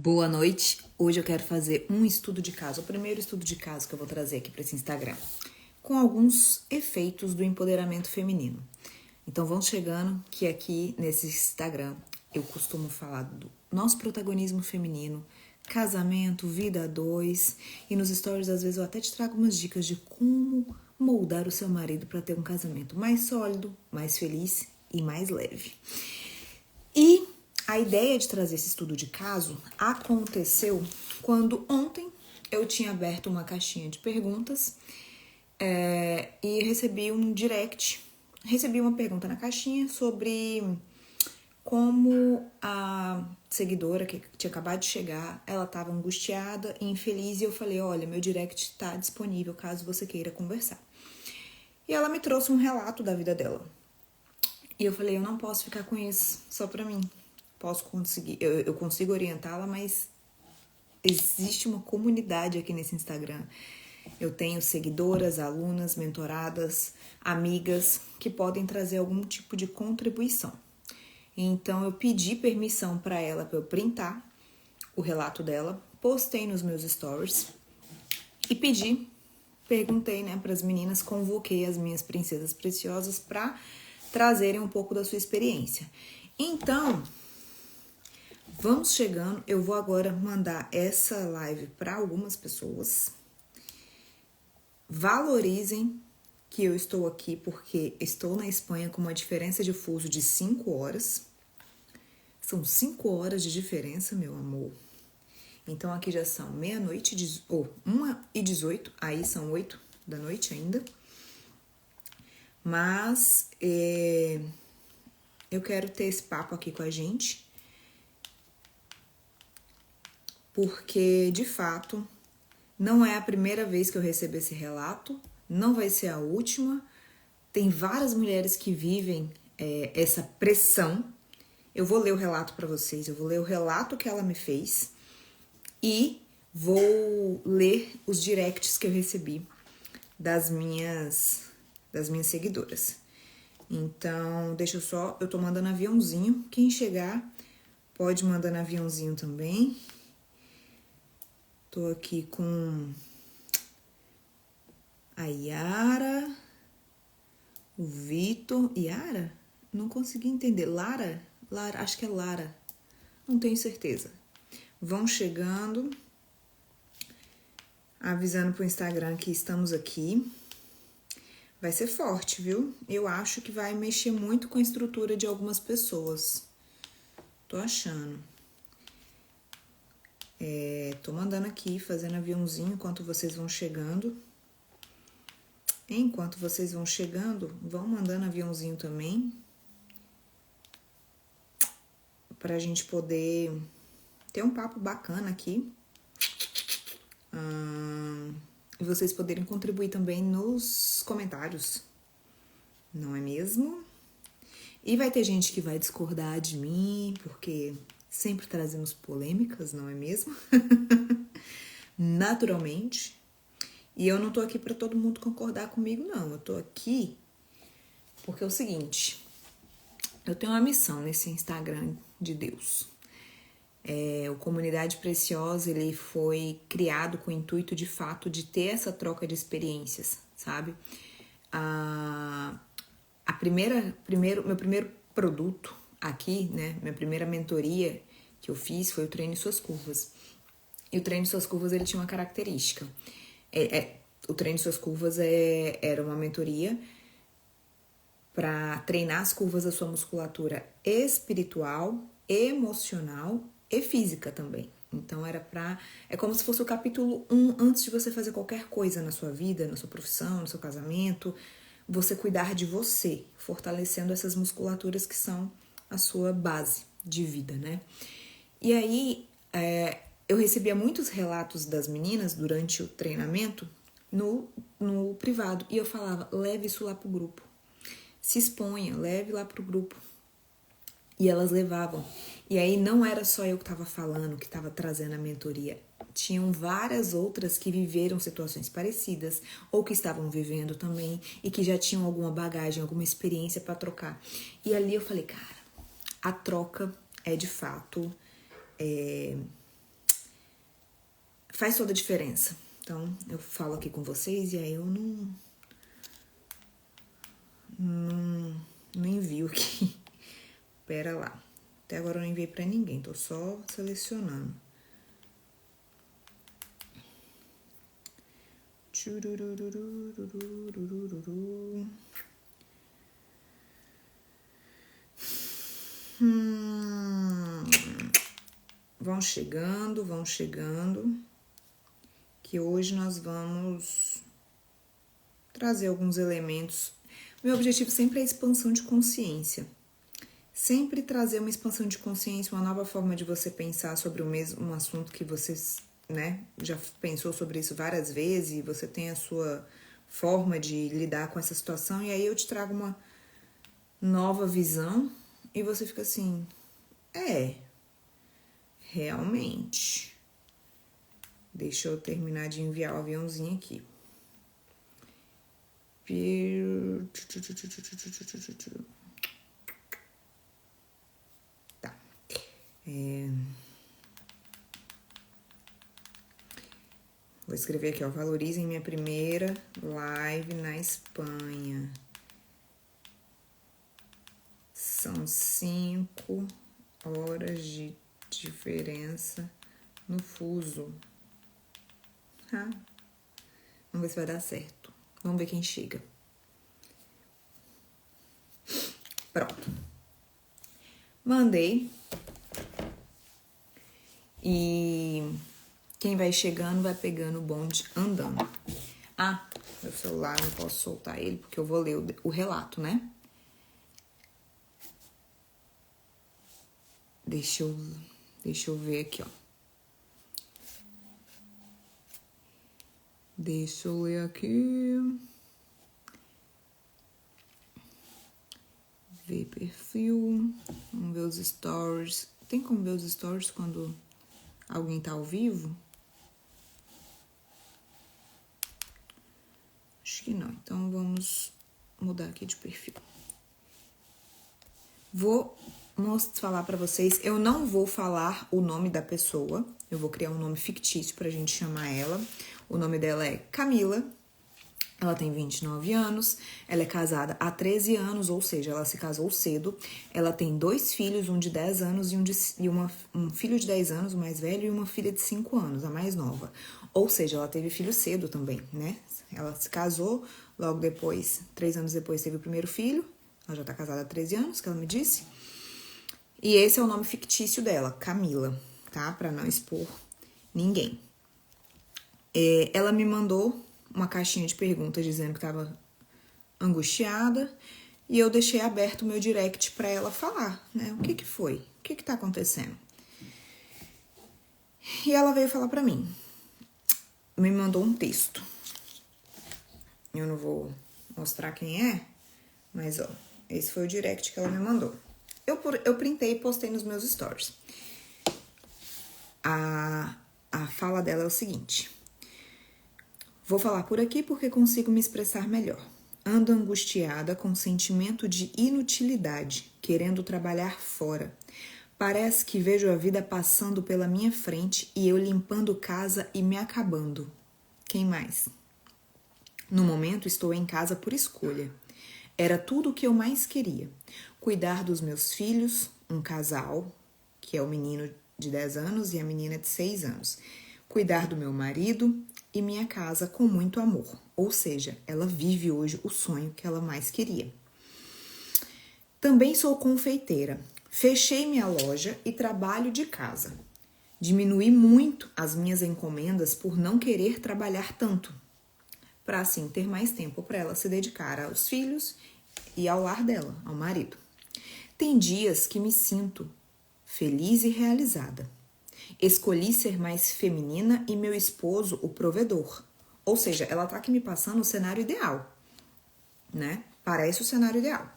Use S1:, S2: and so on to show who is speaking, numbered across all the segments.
S1: Boa noite. Hoje eu quero fazer um estudo de caso, o primeiro estudo de caso que eu vou trazer aqui para esse Instagram, com alguns efeitos do empoderamento feminino. Então vão chegando que aqui nesse Instagram eu costumo falar do nosso protagonismo feminino, casamento, vida a dois, e nos stories às vezes eu até te trago umas dicas de como moldar o seu marido para ter um casamento mais sólido, mais feliz e mais leve. E a ideia de trazer esse estudo de caso aconteceu quando ontem eu tinha aberto uma caixinha de perguntas e recebi um direct, recebi uma pergunta na caixinha sobre como a seguidora que tinha acabado de chegar, ela estava angustiada e infeliz, e eu falei, olha, meu direct está disponível caso você queira conversar. E ela me trouxe um relato da vida dela. E eu falei, eu não posso ficar com isso só pra mim. Posso conseguir, eu consigo orientá-la, mas existe uma comunidade aqui nesse Instagram. Eu tenho seguidoras, alunas, mentoradas, amigas que podem trazer algum tipo de contribuição. Então eu pedi permissão para ela para eu printar o relato dela, postei nos meus stories e perguntei, para as meninas, convoquei as minhas princesas preciosas para trazerem um pouco da sua experiência. Então, vamos chegando, eu vou agora mandar essa live para algumas pessoas. Valorizem que eu estou aqui porque estou na Espanha com uma diferença de fuso de 5 horas. São 5 horas de diferença, meu amor. Então aqui já são meia-noite, 1h18, aí são 8 da noite ainda. Mas eu quero ter esse papo aqui com a gente, porque, de fato, não é a primeira vez que eu recebo esse relato, não vai ser a última. Tem várias mulheres que vivem essa pressão. Eu vou ler o relato para vocês, eu vou ler o relato que ela me fez e vou ler os directs que eu recebi das minhas seguidoras. Então, eu tô mandando aviãozinho. Quem chegar pode mandar no aviãozinho também. Tô aqui com a Yara, o Vitor. Yara? Não consegui entender. Lara, acho que é Lara. Não tenho certeza. Vão chegando, avisando pro Instagram que estamos aqui. Vai ser forte, viu? Eu acho que vai mexer muito com a estrutura de algumas pessoas. Tô achando. Tô mandando aqui, fazendo aviãozinho enquanto vocês vão chegando. Enquanto vocês vão chegando, vão mandando aviãozinho também. Pra gente poder ter um papo bacana aqui. E vocês poderem contribuir também nos comentários. Não é mesmo? E vai ter gente que vai discordar de mim, porque sempre trazemos polêmicas, não é mesmo? Naturalmente. E eu não tô aqui para todo mundo concordar comigo, não. Eu tô aqui porque é o seguinte, eu tenho uma missão nesse Instagram de Deus. O Comunidade Preciosa, ele foi criado com o intuito, de fato, de ter essa troca de experiências, sabe? Meu primeiro produto aqui, minha primeira mentoria que eu fiz foi o Treine Suas Curvas. E o Treine Suas Curvas, ele tinha uma característica. O Treine Suas Curvas era uma mentoria para treinar as curvas da sua musculatura espiritual, emocional e física também. Então é como se fosse o capítulo 1 antes de você fazer qualquer coisa na sua vida, na sua profissão, no seu casamento, você cuidar de você, fortalecendo essas musculaturas que são a sua base de vida, né? E aí, eu recebia muitos relatos das meninas durante o treinamento no privado, e eu falava, leve isso lá pro grupo. Se exponha, leve lá pro grupo. E elas levavam. E aí não era só eu que estava falando, que estava trazendo a mentoria. Tinham várias outras que viveram situações parecidas, ou que estavam vivendo também, e que já tinham alguma bagagem, alguma experiência para trocar. E ali eu falei, cara, a troca é de fato faz toda a diferença. Então, eu falo aqui com vocês e aí eu não envio aqui. Pera lá. Até agora eu não enviei pra ninguém, tô só selecionando. Vão chegando, que hoje nós vamos trazer alguns elementos. Meu objetivo sempre é a expansão de consciência. Sempre trazer uma expansão de consciência, uma nova forma de você pensar sobre o mesmo assunto que você, né, já pensou sobre isso várias vezes e você tem a sua forma de lidar com essa situação e aí eu te trago uma nova visão e você fica assim, realmente. Deixa eu terminar de enviar o aviãozinho aqui. Tá. Vou escrever aqui, ó. Valorizem minha primeira live na Espanha. São 5 horas de diferença no fuso. Vamos ver se vai dar certo. Vamos ver quem chega. Pronto. Mandei. E quem vai chegando vai pegando o bonde andando. Meu celular, não posso soltar ele porque eu vou ler o relato, né? Deixa eu ver aqui, ó. Deixa eu ler aqui. Ver perfil. Vamos ver os stories. Tem como ver os stories quando alguém tá ao vivo? Acho que não. Então, vamos mudar aqui de perfil. Vou falar pra vocês. Eu não vou falar o nome da pessoa. Eu vou criar um nome fictício pra gente chamar ela. O nome dela é Camila. Ela tem 29 anos, ela é casada há 13 anos, ou seja, ela se casou cedo. Ela tem 2 filhos, um de 10 anos e um filho de 10 anos, o mais velho, e uma filha de 5 anos, a mais nova. Ou seja, ela teve filho cedo também, né? Ela se casou, logo depois, 3 anos depois, teve o primeiro filho. Ela já tá casada há 13 anos, que ela me disse. E esse é o nome fictício dela, Camila, tá? Pra não expor ninguém. Ela me mandou uma caixinha de perguntas dizendo que estava angustiada e eu deixei aberto o meu direct para ela falar, né? O que foi? O que tá acontecendo? E ela veio falar para mim. Me mandou um texto. Eu não vou mostrar quem é, mas ó, esse foi o direct que ela me mandou. Eu printei e postei nos meus stories. A fala dela é o seguinte: vou falar por aqui porque consigo me expressar melhor. Ando angustiada com sentimento de inutilidade, querendo trabalhar fora. Parece que vejo a vida passando pela minha frente e eu limpando casa e me acabando. Quem mais? No momento estou em casa por escolha. Era tudo o que eu mais queria. Cuidar dos meus filhos, um casal, que é o menino de 10 anos e a menina de 6 anos. Cuidar do meu marido e minha casa com muito amor. Ou seja, ela vive hoje o sonho que ela mais queria. Também sou confeiteira. Fechei minha loja e trabalho de casa. Diminuí muito as minhas encomendas por não querer trabalhar tanto, para assim ter mais tempo para ela se dedicar aos filhos e ao lar dela, ao marido. Tem dias que me sinto feliz e realizada. Escolhi ser mais feminina e meu esposo o provedor. Ou seja, ela tá aqui me passando o cenário ideal, né? Parece o cenário ideal.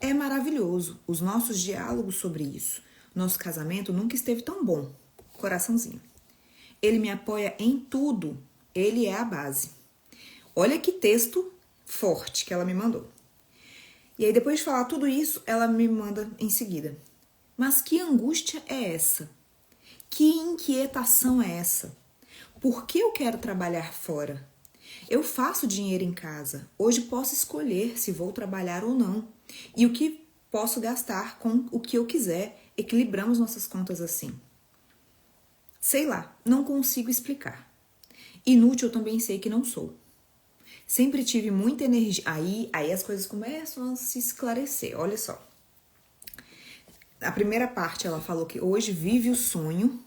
S1: É maravilhoso os nossos diálogos sobre isso. Nosso casamento nunca esteve tão bom. Coraçãozinho. Ele me apoia em tudo. Ele é a base. Olha que texto forte que ela me mandou. E aí, depois de falar tudo isso, ela me manda em seguida. Mas que angústia é essa? Que inquietação é essa? Por que eu quero trabalhar fora? Eu faço dinheiro em casa. Hoje posso escolher se vou trabalhar ou não. E o que posso gastar com o que eu quiser. Equilibramos nossas contas assim. Sei lá, não consigo explicar. Inútil eu também sei que não sou. Sempre tive muita energia. Aí as coisas começam a se esclarecer. Olha só. A primeira parte ela falou que hoje vive o sonho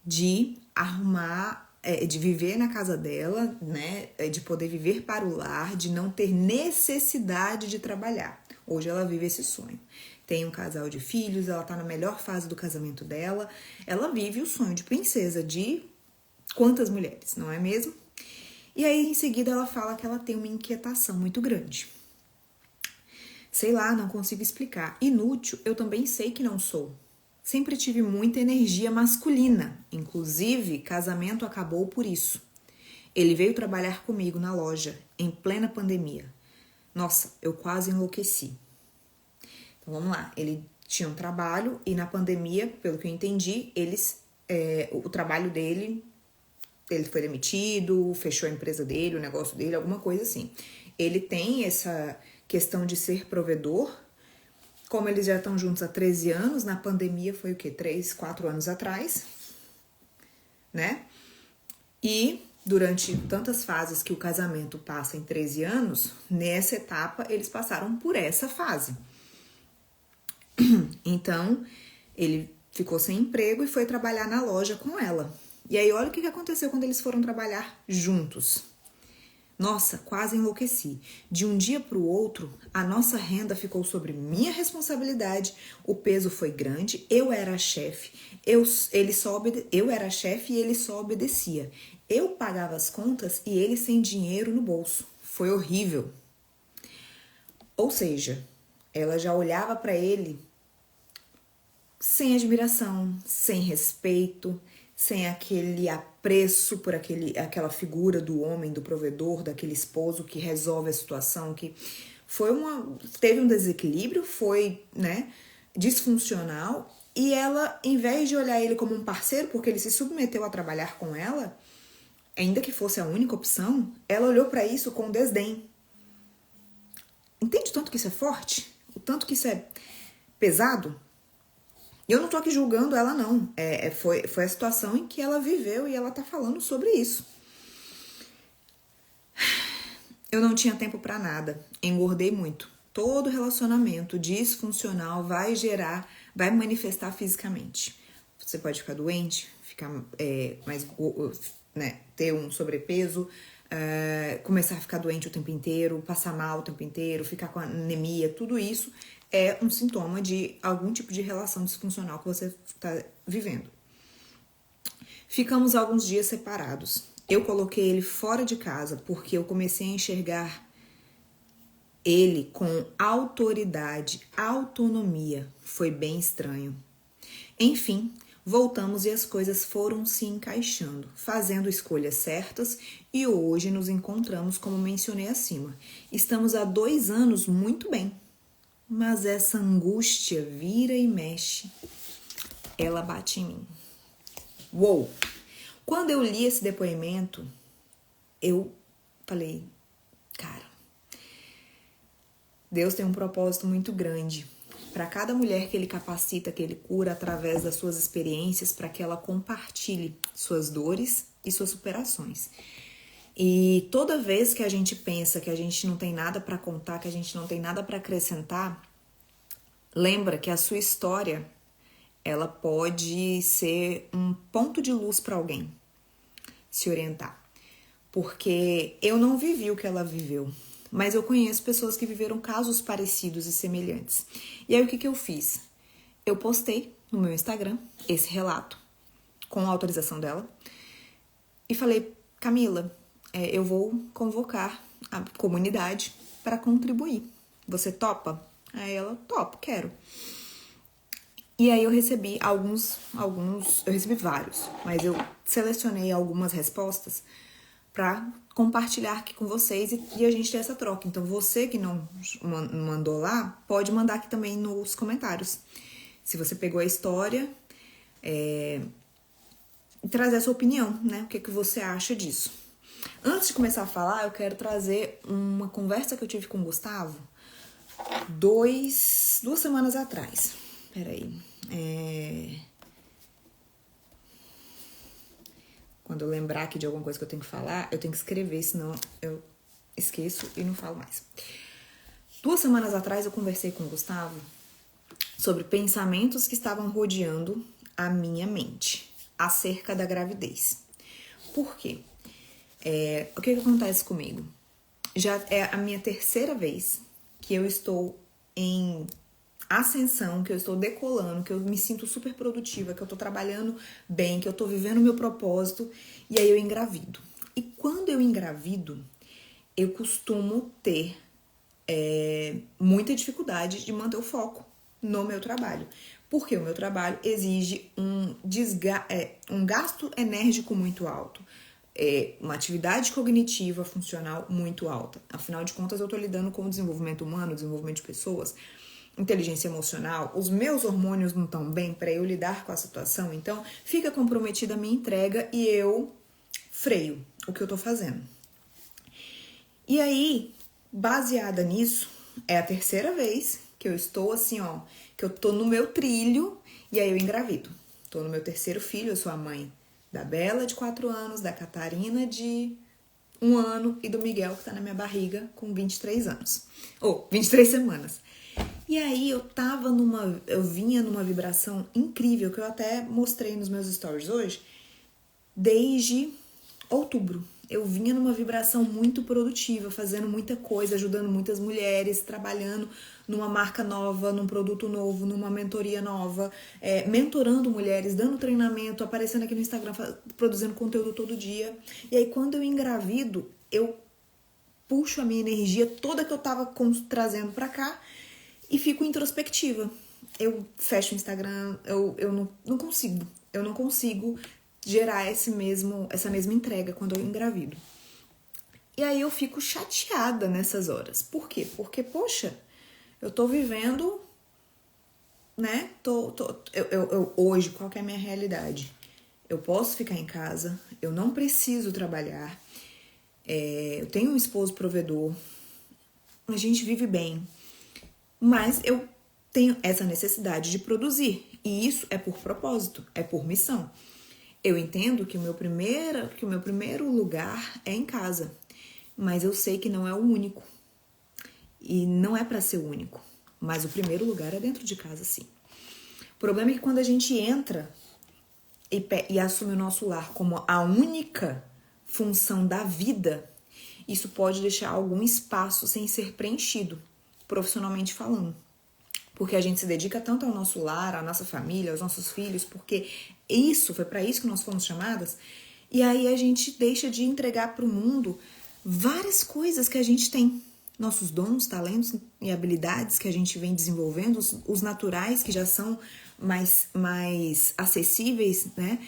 S1: de arrumar, de viver na casa dela, né? De poder viver para o lar, de não ter necessidade de trabalhar. Hoje ela vive esse sonho. Tem um casal de filhos, ela tá na melhor fase do casamento dela. Ela vive o sonho de princesa de quantas mulheres, não é mesmo? E aí, em seguida, ela fala que ela tem uma inquietação muito grande. Sei lá, não consigo explicar. Inútil, eu também sei que não sou. Sempre tive muita energia masculina. Inclusive, casamento acabou por isso. Ele veio trabalhar comigo na loja, em plena pandemia. Nossa, eu quase enlouqueci. Então, vamos lá. Ele tinha um trabalho e na pandemia, pelo que eu entendi, o trabalho dele... Ele foi demitido, fechou a empresa dele, o negócio dele, alguma coisa assim. Ele tem essa questão de ser provedor. Como eles já estão juntos há 13 anos, na pandemia foi o quê? 3, 4 anos atrás, né? E durante tantas fases que o casamento passa em 13 anos, nessa etapa eles passaram por essa fase. Então, ele ficou sem emprego e foi trabalhar na loja com ela. E aí, olha o que aconteceu quando eles foram trabalhar juntos. Nossa, quase enlouqueci. De um dia para o outro, a nossa renda ficou sobre minha responsabilidade, o peso foi grande, eu era a chefe, eu era a chefe e ele só obedecia. Eu pagava as contas e ele sem dinheiro no bolso. Foi horrível. Ou seja, ela já olhava para ele sem admiração, sem respeito, sem aquele apreço por aquela figura do homem, do provedor, daquele esposo que resolve a situação, que teve um desequilíbrio, foi, né, disfuncional, e ela, em vez de olhar ele como um parceiro, porque ele se submeteu a trabalhar com ela, ainda que fosse a única opção, ela olhou para isso com desdém. Entende o tanto que isso é forte? O tanto que isso é pesado? Eu não tô aqui julgando ela, não. Foi a situação em que ela viveu e ela tá falando sobre isso. Eu não tinha tempo pra nada. Engordei muito. Todo relacionamento disfuncional vai manifestar fisicamente. Você pode ficar doente, ter um sobrepeso, começar a ficar doente o tempo inteiro, passar mal o tempo inteiro, ficar com anemia, tudo isso é um sintoma de algum tipo de relação disfuncional que você está vivendo. Ficamos alguns dias separados. Eu coloquei ele fora de casa porque eu comecei a enxergar ele com autoridade, autonomia. Foi bem estranho. Enfim, voltamos e as coisas foram se encaixando, fazendo escolhas certas e hoje nos encontramos como mencionei acima. Estamos há 2 anos muito bem. Mas essa angústia vira e mexe, ela bate em mim. Uou! Quando eu li esse depoimento, eu falei, cara, Deus tem um propósito muito grande para cada mulher que Ele capacita, que Ele cura através das suas experiências, para que ela compartilhe suas dores e suas superações. E toda vez que a gente pensa que a gente não tem nada para contar, que a gente não tem nada para acrescentar, lembra que a sua história, ela pode ser um ponto de luz para alguém se orientar. Porque eu não vivi o que ela viveu, mas eu conheço pessoas que viveram casos parecidos e semelhantes. E aí o que eu fiz? Eu postei no meu Instagram esse relato com a autorização dela e falei, Camila, eu vou convocar a comunidade para contribuir. Você topa? Aí ela, topo, quero. E aí eu recebi eu recebi vários, mas eu selecionei algumas respostas para compartilhar aqui com vocês e a gente ter essa troca. Então você que não mandou lá, pode mandar aqui também nos comentários. Se você pegou a história, trazer a sua opinião, né? O que você acha disso? Antes de começar a falar, eu quero trazer uma conversa que eu tive com o Gustavo 2 semanas atrás. Peraí. Quando eu lembrar aqui de alguma coisa que eu tenho que falar, eu tenho que escrever, senão eu esqueço e não falo mais. 2 semanas atrás eu conversei com o Gustavo sobre pensamentos que estavam rodeando a minha mente acerca da gravidez. Por quê? O que acontece comigo? Já é a minha terceira vez que eu estou em ascensão, que eu estou decolando, que eu me sinto super produtiva, que eu tô trabalhando bem, que eu tô vivendo o meu propósito, e aí eu engravido. E quando eu engravido, eu costumo ter muita dificuldade de manter o foco no meu trabalho. Porque o meu trabalho exige um gasto enérgico muito alto. Uma atividade cognitiva funcional muito alta. Afinal de contas, eu tô lidando com o desenvolvimento humano, desenvolvimento de pessoas, inteligência emocional, os meus hormônios não estão bem para eu lidar com a situação, então fica comprometida a minha entrega e eu freio o que eu tô fazendo. E aí, baseada nisso, é a terceira vez que eu estou assim, ó, que eu tô no meu trilho e aí eu engravido. Tô no meu terceiro filho, eu sou a mãe da Bela, de 4 anos, da Catarina, de 1 ano, e do Miguel, que tá na minha barriga, com 23 anos. 23 semanas. E aí eu vinha numa vibração incrível, que eu até mostrei nos meus stories hoje, desde outubro. Eu vinha numa vibração muito produtiva, fazendo muita coisa, ajudando muitas mulheres, trabalhando numa marca nova, num produto novo, numa mentoria nova, mentorando mulheres, dando treinamento, aparecendo aqui no Instagram, produzindo conteúdo todo dia. E aí quando eu engravido, eu puxo a minha energia toda que eu tava trazendo pra cá e fico introspectiva. Eu fecho o Instagram, eu não consigo. Eu não consigo gerar essa mesma entrega quando eu engravido. E aí eu fico chateada nessas horas. Por quê? Porque, poxa, eu tô vivendo, né? Hoje, qual que é a minha realidade? Eu posso ficar em casa, eu não preciso trabalhar, eu tenho um esposo provedor, a gente vive bem, mas eu tenho essa necessidade de produzir. E isso é por propósito, é por missão. Eu entendo que o meu primeiro lugar é em casa, mas eu sei que não é o único. E não é para ser o único, mas o primeiro lugar é dentro de casa, sim. O problema é que quando a gente entra e assume o nosso lar como a única função da vida, isso pode deixar algum espaço sem ser preenchido, profissionalmente falando. Porque a gente se dedica tanto ao nosso lar, à nossa família, aos nossos filhos, porque foi para isso que nós fomos chamadas, e aí a gente deixa de entregar para o mundo várias coisas que a gente tem. Nossos dons, talentos e habilidades que a gente vem desenvolvendo, os naturais que já são mais acessíveis, né?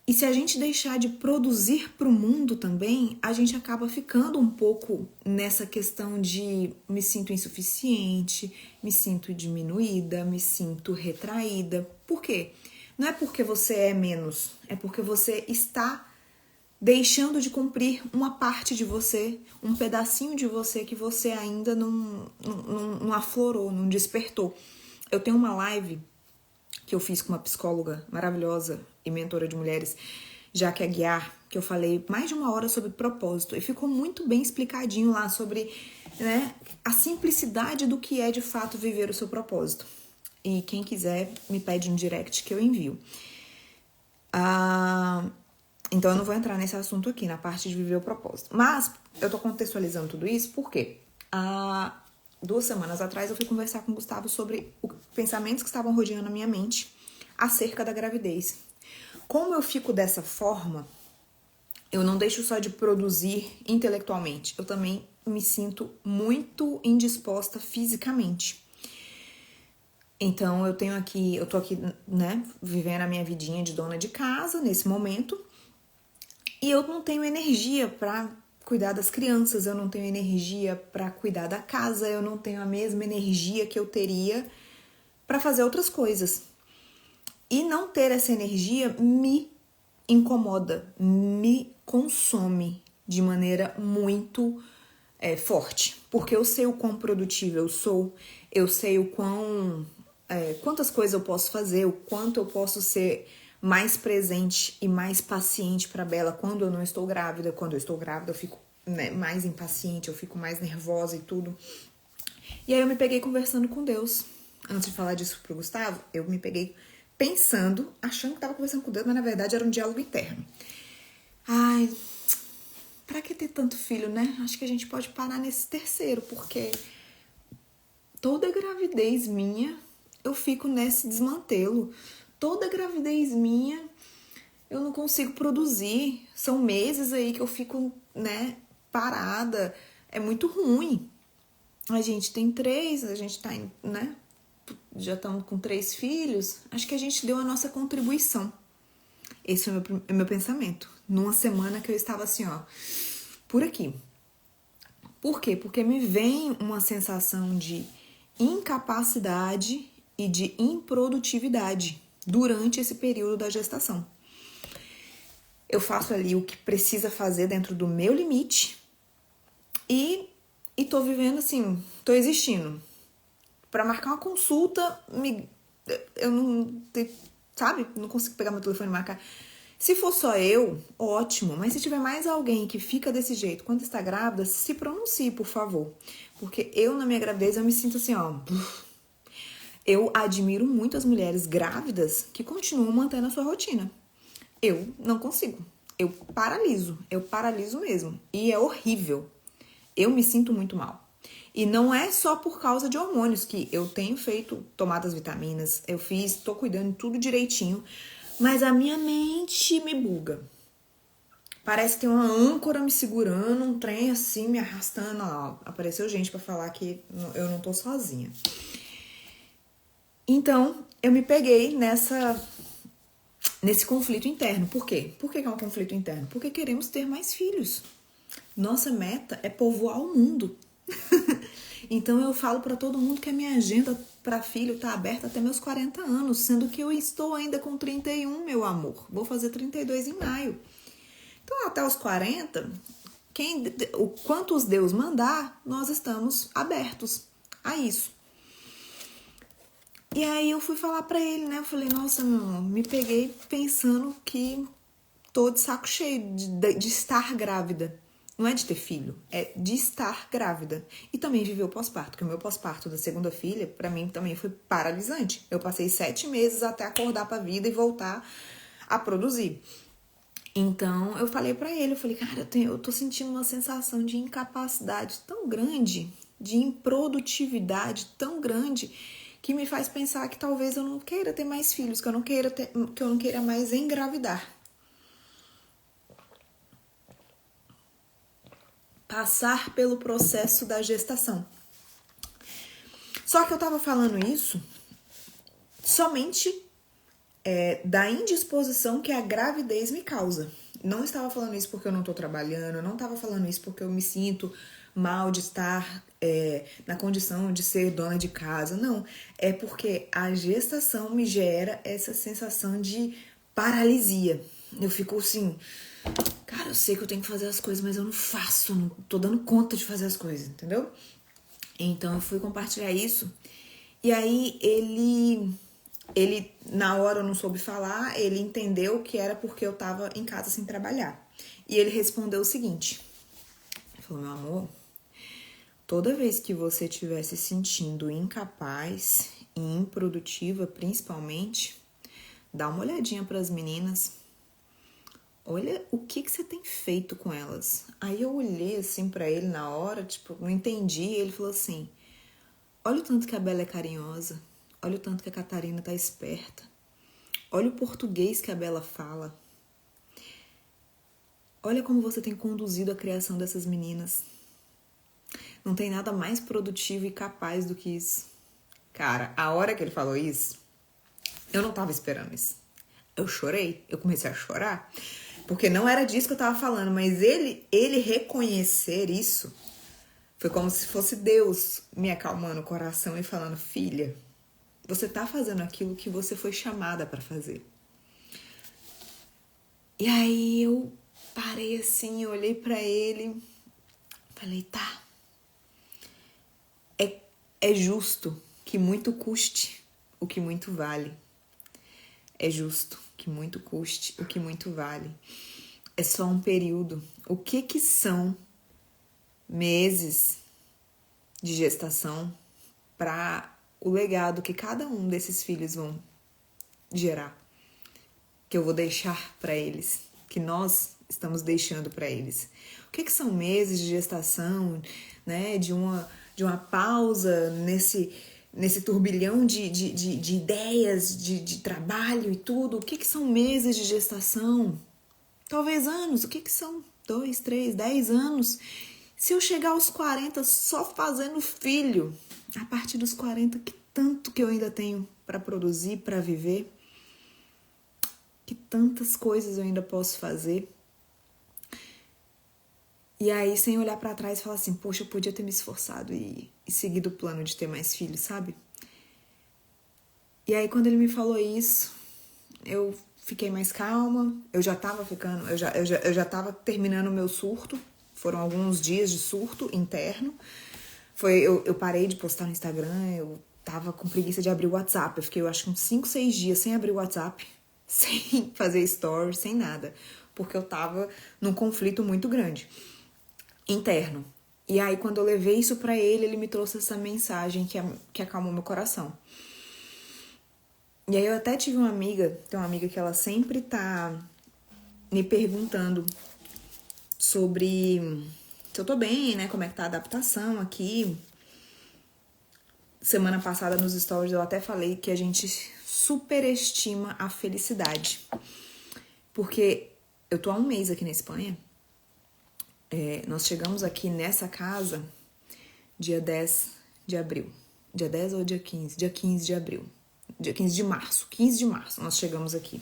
S1: E se a gente deixar de produzir para o mundo também, a gente acaba ficando um pouco nessa questão de me sinto insuficiente, me sinto diminuída, me sinto retraída. Por quê? Não é porque você é menos, é porque você está deixando de cumprir uma parte de você, um pedacinho de você que você ainda não aflorou, não despertou. Eu tenho uma live que eu fiz com uma psicóloga maravilhosa e mentora de mulheres, Jaque Aguiar, que eu falei mais de 1 hora sobre propósito, e ficou muito bem explicadinho lá sobre, né, a simplicidade do que é de fato viver o seu propósito. E quem quiser me pede um direct que eu envio. Então eu não vou entrar nesse assunto aqui, na parte de viver o propósito. Mas eu tô contextualizando tudo isso porque 2 semanas atrás eu fui conversar com o Gustavo sobre os pensamentos que estavam rodeando a minha mente acerca da gravidez. Como eu fico dessa forma, eu não deixo só de produzir intelectualmente, eu também me sinto muito indisposta fisicamente. Então eu tô aqui, né, vivendo a minha vidinha de dona de casa nesse momento, e eu não tenho energia para cuidar das crianças, eu não tenho energia para cuidar da casa, eu não tenho a mesma energia que eu teria para fazer outras coisas. E não ter essa energia me incomoda, me consome de maneira muito forte. Porque eu sei o quão produtiva eu sou, eu sei o quantas coisas eu posso fazer, o quanto eu posso ser mais presente e mais paciente para Bela quando eu não estou grávida. Quando eu estou grávida, eu fico mais impaciente, eu fico mais nervosa e tudo. E aí eu me peguei conversando com Deus. Antes de falar disso pro Gustavo, eu me peguei pensando, achando que tava conversando com Deus, mas na verdade era um diálogo interno. Ai, pra que ter tanto filho, né? Acho que a gente pode parar nesse terceiro, porque toda gravidez minha, eu fico nesse desmantelo. Toda gravidez minha, eu não consigo produzir. São meses aí que eu fico, parada. É muito ruim. A gente tem 3, a gente tá, já estamos com 3 filhos. Acho que a gente deu a nossa contribuição. Esse é o meu pensamento. Numa semana que eu estava assim, ó, por aqui. Por quê? Porque me vem uma sensação de incapacidade e de improdutividade durante esse período da gestação. Eu faço ali o que precisa fazer dentro do meu limite e tô vivendo assim, tô existindo. Para marcar uma consulta, eu não, sabe? Não consigo pegar meu telefone e marcar. Se for só eu, ótimo. Mas se tiver mais alguém que fica desse jeito quando está grávida, se pronuncie, por favor. Porque eu, na minha gravidez, eu me sinto assim, ó. Eu admiro muito as mulheres grávidas que continuam mantendo a sua rotina. Eu não consigo. Eu paraliso mesmo. E é horrível. Eu me sinto muito mal. E não é só por causa de hormônios, que eu tenho feito tomadas vitaminas, tô cuidando de tudo direitinho, mas a minha mente me buga. Parece que tem uma âncora me segurando, um trem assim, me arrastando. Ó, apareceu gente pra falar que eu não tô sozinha. Então, eu me peguei nesse conflito interno. Por quê? Por que é um conflito interno? Porque queremos ter mais filhos. Nossa meta é povoar o mundo. Então eu falo para todo mundo que a minha agenda para filho tá aberta até meus 40 anos, sendo que eu estou ainda com 31, meu amor. Vou fazer 32 em maio. Então até os 40, o quantos Deus mandar, nós estamos abertos a isso. E aí eu fui falar para ele, né? Eu falei, nossa, meu amor, me peguei pensando que tô de saco cheio de estar grávida. Não é de ter filho, é de estar grávida. E também viver o pós-parto, porque o meu pós-parto da segunda filha, pra mim, também foi paralisante. Eu passei 7 meses até acordar pra vida e voltar a produzir. Então, eu falei pra ele, eu falei, cara, eu tô sentindo uma sensação de incapacidade tão grande, de improdutividade tão grande, que me faz pensar que talvez eu não queira ter mais filhos, que eu não queira mais engravidar. Passar pelo processo da gestação. Só que eu tava falando isso somente da indisposição que a gravidez me causa. Não estava falando isso porque eu não tô trabalhando, não estava falando isso porque eu me sinto mal de estar na condição de ser dona de casa, não. É porque a gestação me gera essa sensação de paralisia. Eu fico assim, cara, eu sei que eu tenho que fazer as coisas, mas eu não faço, não tô dando conta de fazer as coisas, entendeu? Então eu fui compartilhar isso. E aí ele na hora eu não soube falar, ele entendeu que era porque eu tava em casa sem trabalhar. E ele respondeu o seguinte, ele falou, meu amor, toda vez que você estiver se sentindo incapaz e improdutiva, principalmente, dá uma olhadinha para as meninas. Olha o que você tem feito com elas. Aí eu olhei assim pra ele na hora, tipo, não entendi. Ele falou assim, olha o tanto que a Bela é carinhosa. Olha o tanto que a Catarina tá esperta. Olha o português que a Bela fala. Olha como você tem conduzido a criação dessas meninas. Não tem nada mais produtivo e capaz do que isso. Cara, a hora que ele falou isso, eu não tava esperando isso. Eu chorei, eu comecei a chorar. Porque não era disso que eu tava falando, mas ele reconhecer isso foi como se fosse Deus me acalmando o coração e falando, filha, você tá fazendo aquilo que você foi chamada para fazer. E aí eu parei assim, olhei pra ele, falei, tá, é justo que muito custe o que muito vale. É justo que muito custe o que muito vale. É só um período. O que são meses de gestação para o legado que cada um desses filhos vão gerar, que eu vou deixar para eles, que nós estamos deixando para eles? O que são meses de gestação, né, de uma pausa nesse turbilhão de ideias, de trabalho e tudo? O que são meses de gestação? Talvez anos. O que são? 2, 3, 10 anos. Se eu chegar aos 40 só fazendo filho, a partir dos 40, que tanto que eu ainda tenho para produzir, para viver, que tantas coisas eu ainda posso fazer. E aí, sem olhar para trás, falar assim, poxa, eu podia ter me esforçado e seguido o plano de ter mais filhos, sabe? E aí, quando ele me falou isso, eu fiquei mais calma. Eu já tava ficando, eu já tava terminando o meu surto. Foram alguns dias de surto interno. Eu parei de postar no Instagram, eu tava com preguiça de abrir o WhatsApp. Eu fiquei, eu acho, uns 5, 6 dias sem abrir o WhatsApp, sem fazer stories, sem nada. Porque eu tava num conflito muito grande, interno. E aí, quando eu levei isso pra ele, ele me trouxe essa mensagem que acalmou meu coração. E aí eu até tive uma amiga, tem uma amiga que ela sempre tá me perguntando sobre se eu tô bem, né, como é que tá a adaptação aqui. Semana passada nos stories eu até falei que a gente superestima a felicidade. Porque eu tô há um mês aqui na Espanha. Nós chegamos aqui nessa casa dia 10 de abril. Dia 10 ou dia 15? Dia 15 de abril. Dia 15 de março. 15 de março nós chegamos aqui.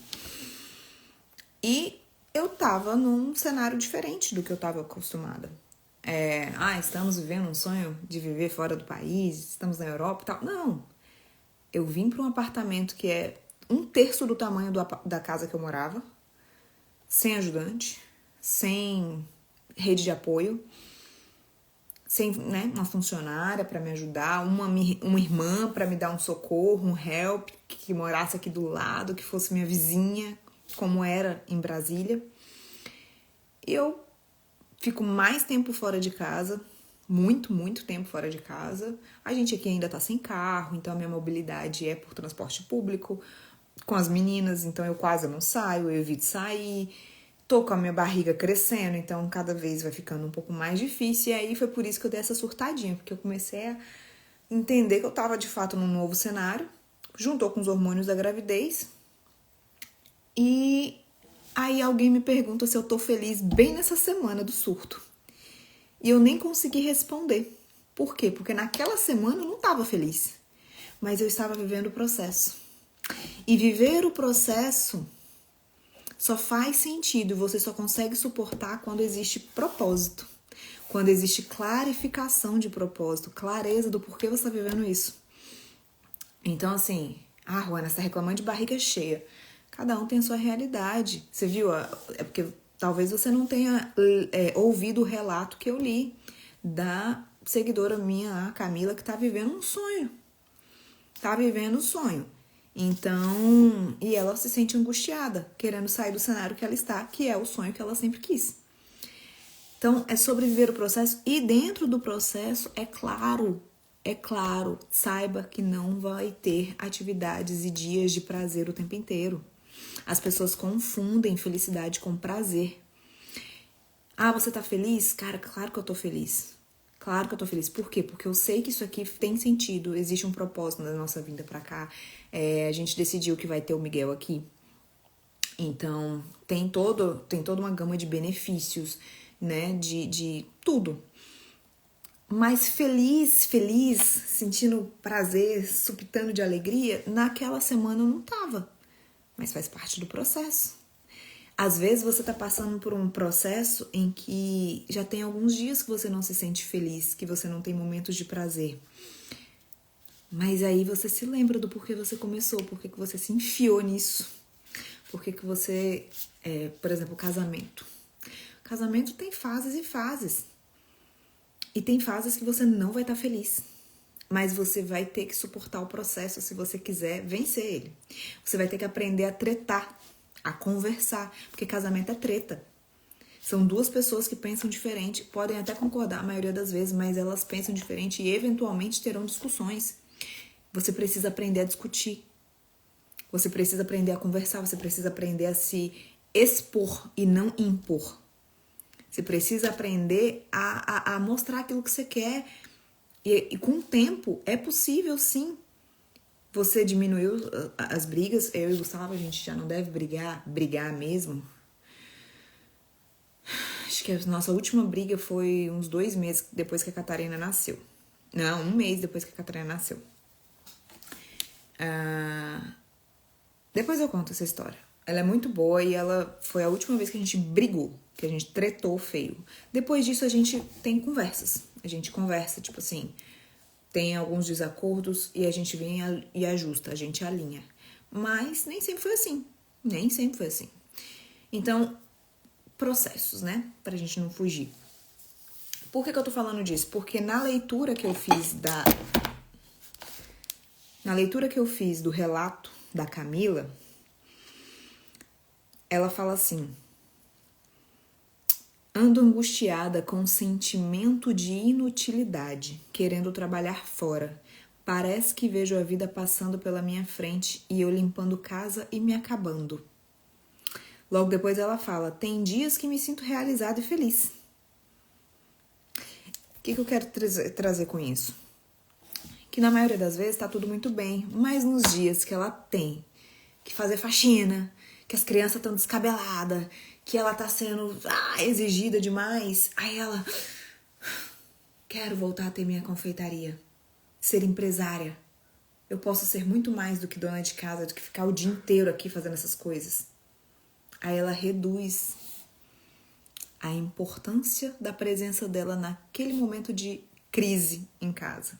S1: E eu tava num cenário diferente do que eu tava acostumada. Estamos vivendo um sonho de viver fora do país, estamos na Europa e tal. Não. Eu vim para um apartamento que é 1/3 do tamanho da casa que eu morava, sem ajudante, sem rede de apoio, sem, né, uma funcionária para me ajudar, uma irmã para me dar um socorro, um help, que morasse aqui do lado, que fosse minha vizinha, como era em Brasília. E eu fico mais tempo fora de casa, muito, muito tempo fora de casa. A gente aqui ainda tá sem carro, então a minha mobilidade é por transporte público, com as meninas, então eu quase não saio, eu evito sair. Tô com a minha barriga crescendo, então cada vez vai ficando um pouco mais difícil. E aí foi por isso que eu dei essa surtadinha, porque eu comecei a entender que eu tava de fato num novo cenário, juntou com os hormônios da gravidez. E aí alguém me pergunta se eu tô feliz bem nessa semana do surto. E eu nem consegui responder. Por quê? Porque naquela semana eu não tava feliz, mas eu estava vivendo o processo. E viver o processo só faz sentido, você só consegue suportar quando existe propósito, quando existe clarificação de propósito, clareza do porquê você está vivendo isso. Então, assim, Juana, você tá reclamando de barriga cheia. Cada um tem a sua realidade. Você viu? É porque talvez você não tenha ouvido o relato que eu li da seguidora minha, a Camila, que tá vivendo um sonho. Tá vivendo um sonho. Então, e ela se sente angustiada, querendo sair do cenário que ela está, que é o sonho que ela sempre quis. Então, é sobre viver o processo e dentro do processo, é claro, saiba que não vai ter atividades e dias de prazer o tempo inteiro. As pessoas confundem felicidade com prazer. Você tá feliz? Cara, claro que eu tô feliz. Claro que eu tô feliz. Por quê? Porque eu sei que isso aqui tem sentido, existe um propósito na nossa vinda pra cá. A gente decidiu que vai ter o Miguel aqui. Então, tem toda uma gama de benefícios, né? De tudo. Mas feliz, sentindo prazer, supitando de alegria, naquela semana eu não tava. Mas faz parte do processo. Às vezes você tá passando por um processo em que já tem alguns dias que você não se sente feliz, que você não tem momentos de prazer. Mas aí você se lembra do porquê você começou, porquê que você se enfiou nisso. Por que que você, por exemplo, casamento. Casamento tem fases e fases. E tem fases que você não vai estar feliz. Mas você vai ter que suportar o processo se você quiser vencer ele. Você vai ter que aprender a tretar, a conversar, porque casamento é treta. São duas pessoas que pensam diferente, podem até concordar a maioria das vezes, mas elas pensam diferente e eventualmente terão discussões. Você precisa aprender a discutir. Você precisa aprender a conversar, você precisa aprender a se expor e não impor. Você precisa aprender a mostrar aquilo que você quer. E com o tempo, é possível sim. Você diminuiu as brigas. Eu e o Gustavo, a gente já não deve brigar mesmo. Acho que a nossa última briga foi uns 2 meses depois que a Catarina nasceu. Não, 1 mês depois que a Catarina nasceu. Depois eu conto essa história. Ela é muito boa e ela foi a última vez que a gente brigou, que a gente tretou feio. Depois disso a gente tem conversas. A gente conversa, tipo assim, tem alguns desacordos e a gente vem e ajusta, a gente alinha. Mas nem sempre foi assim. Nem sempre foi assim. Então, processos, né? Pra gente não fugir. Por que eu tô falando disso? Porque na leitura que eu fiz do relato da Camila, ela fala assim: ando angustiada com um sentimento de inutilidade, querendo trabalhar fora. Parece que vejo a vida passando pela minha frente e eu limpando casa e me acabando. Logo depois ela fala: tem dias que me sinto realizada e feliz. O que eu quero trazer com isso? Que na maioria das vezes tá tudo muito bem, mas nos dias que ela tem que fazer faxina, que as crianças estão descabeladas, que ela tá sendo exigida demais, aí ela: quero voltar a ter minha confeitaria, ser empresária. Eu posso ser muito mais do que dona de casa, do que ficar o dia inteiro aqui fazendo essas coisas. Aí ela reduz a importância da presença dela naquele momento de crise em casa.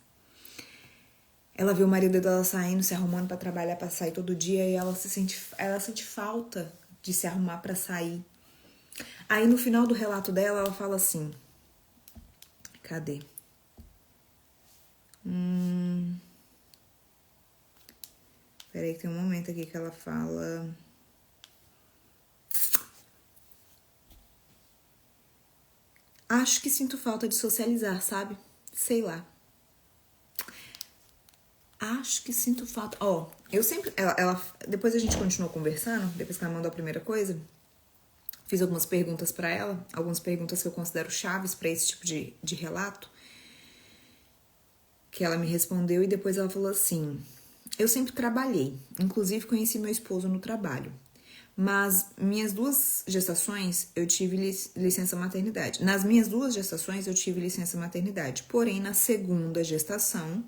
S1: Ela vê o marido dela saindo, se arrumando para trabalhar, para sair todo dia, e ela sente falta de se arrumar para sair. Aí no final do relato dela, ela fala assim: cadê? Peraí que tem um momento aqui que ela fala: acho que sinto falta de socializar, sabe? Sei lá. Acho que sinto falta. Eu sempre. Depois a gente continuou conversando, depois que ela mandou a primeira coisa. Fiz algumas perguntas pra ela, algumas perguntas que eu considero chaves pra esse tipo de relato. Que ela me respondeu e depois ela falou assim: eu sempre trabalhei, inclusive conheci meu esposo no trabalho. Mas minhas 2 gestações eu tive licença maternidade. Nas minhas 2 gestações eu tive licença maternidade. Porém, na segunda gestação,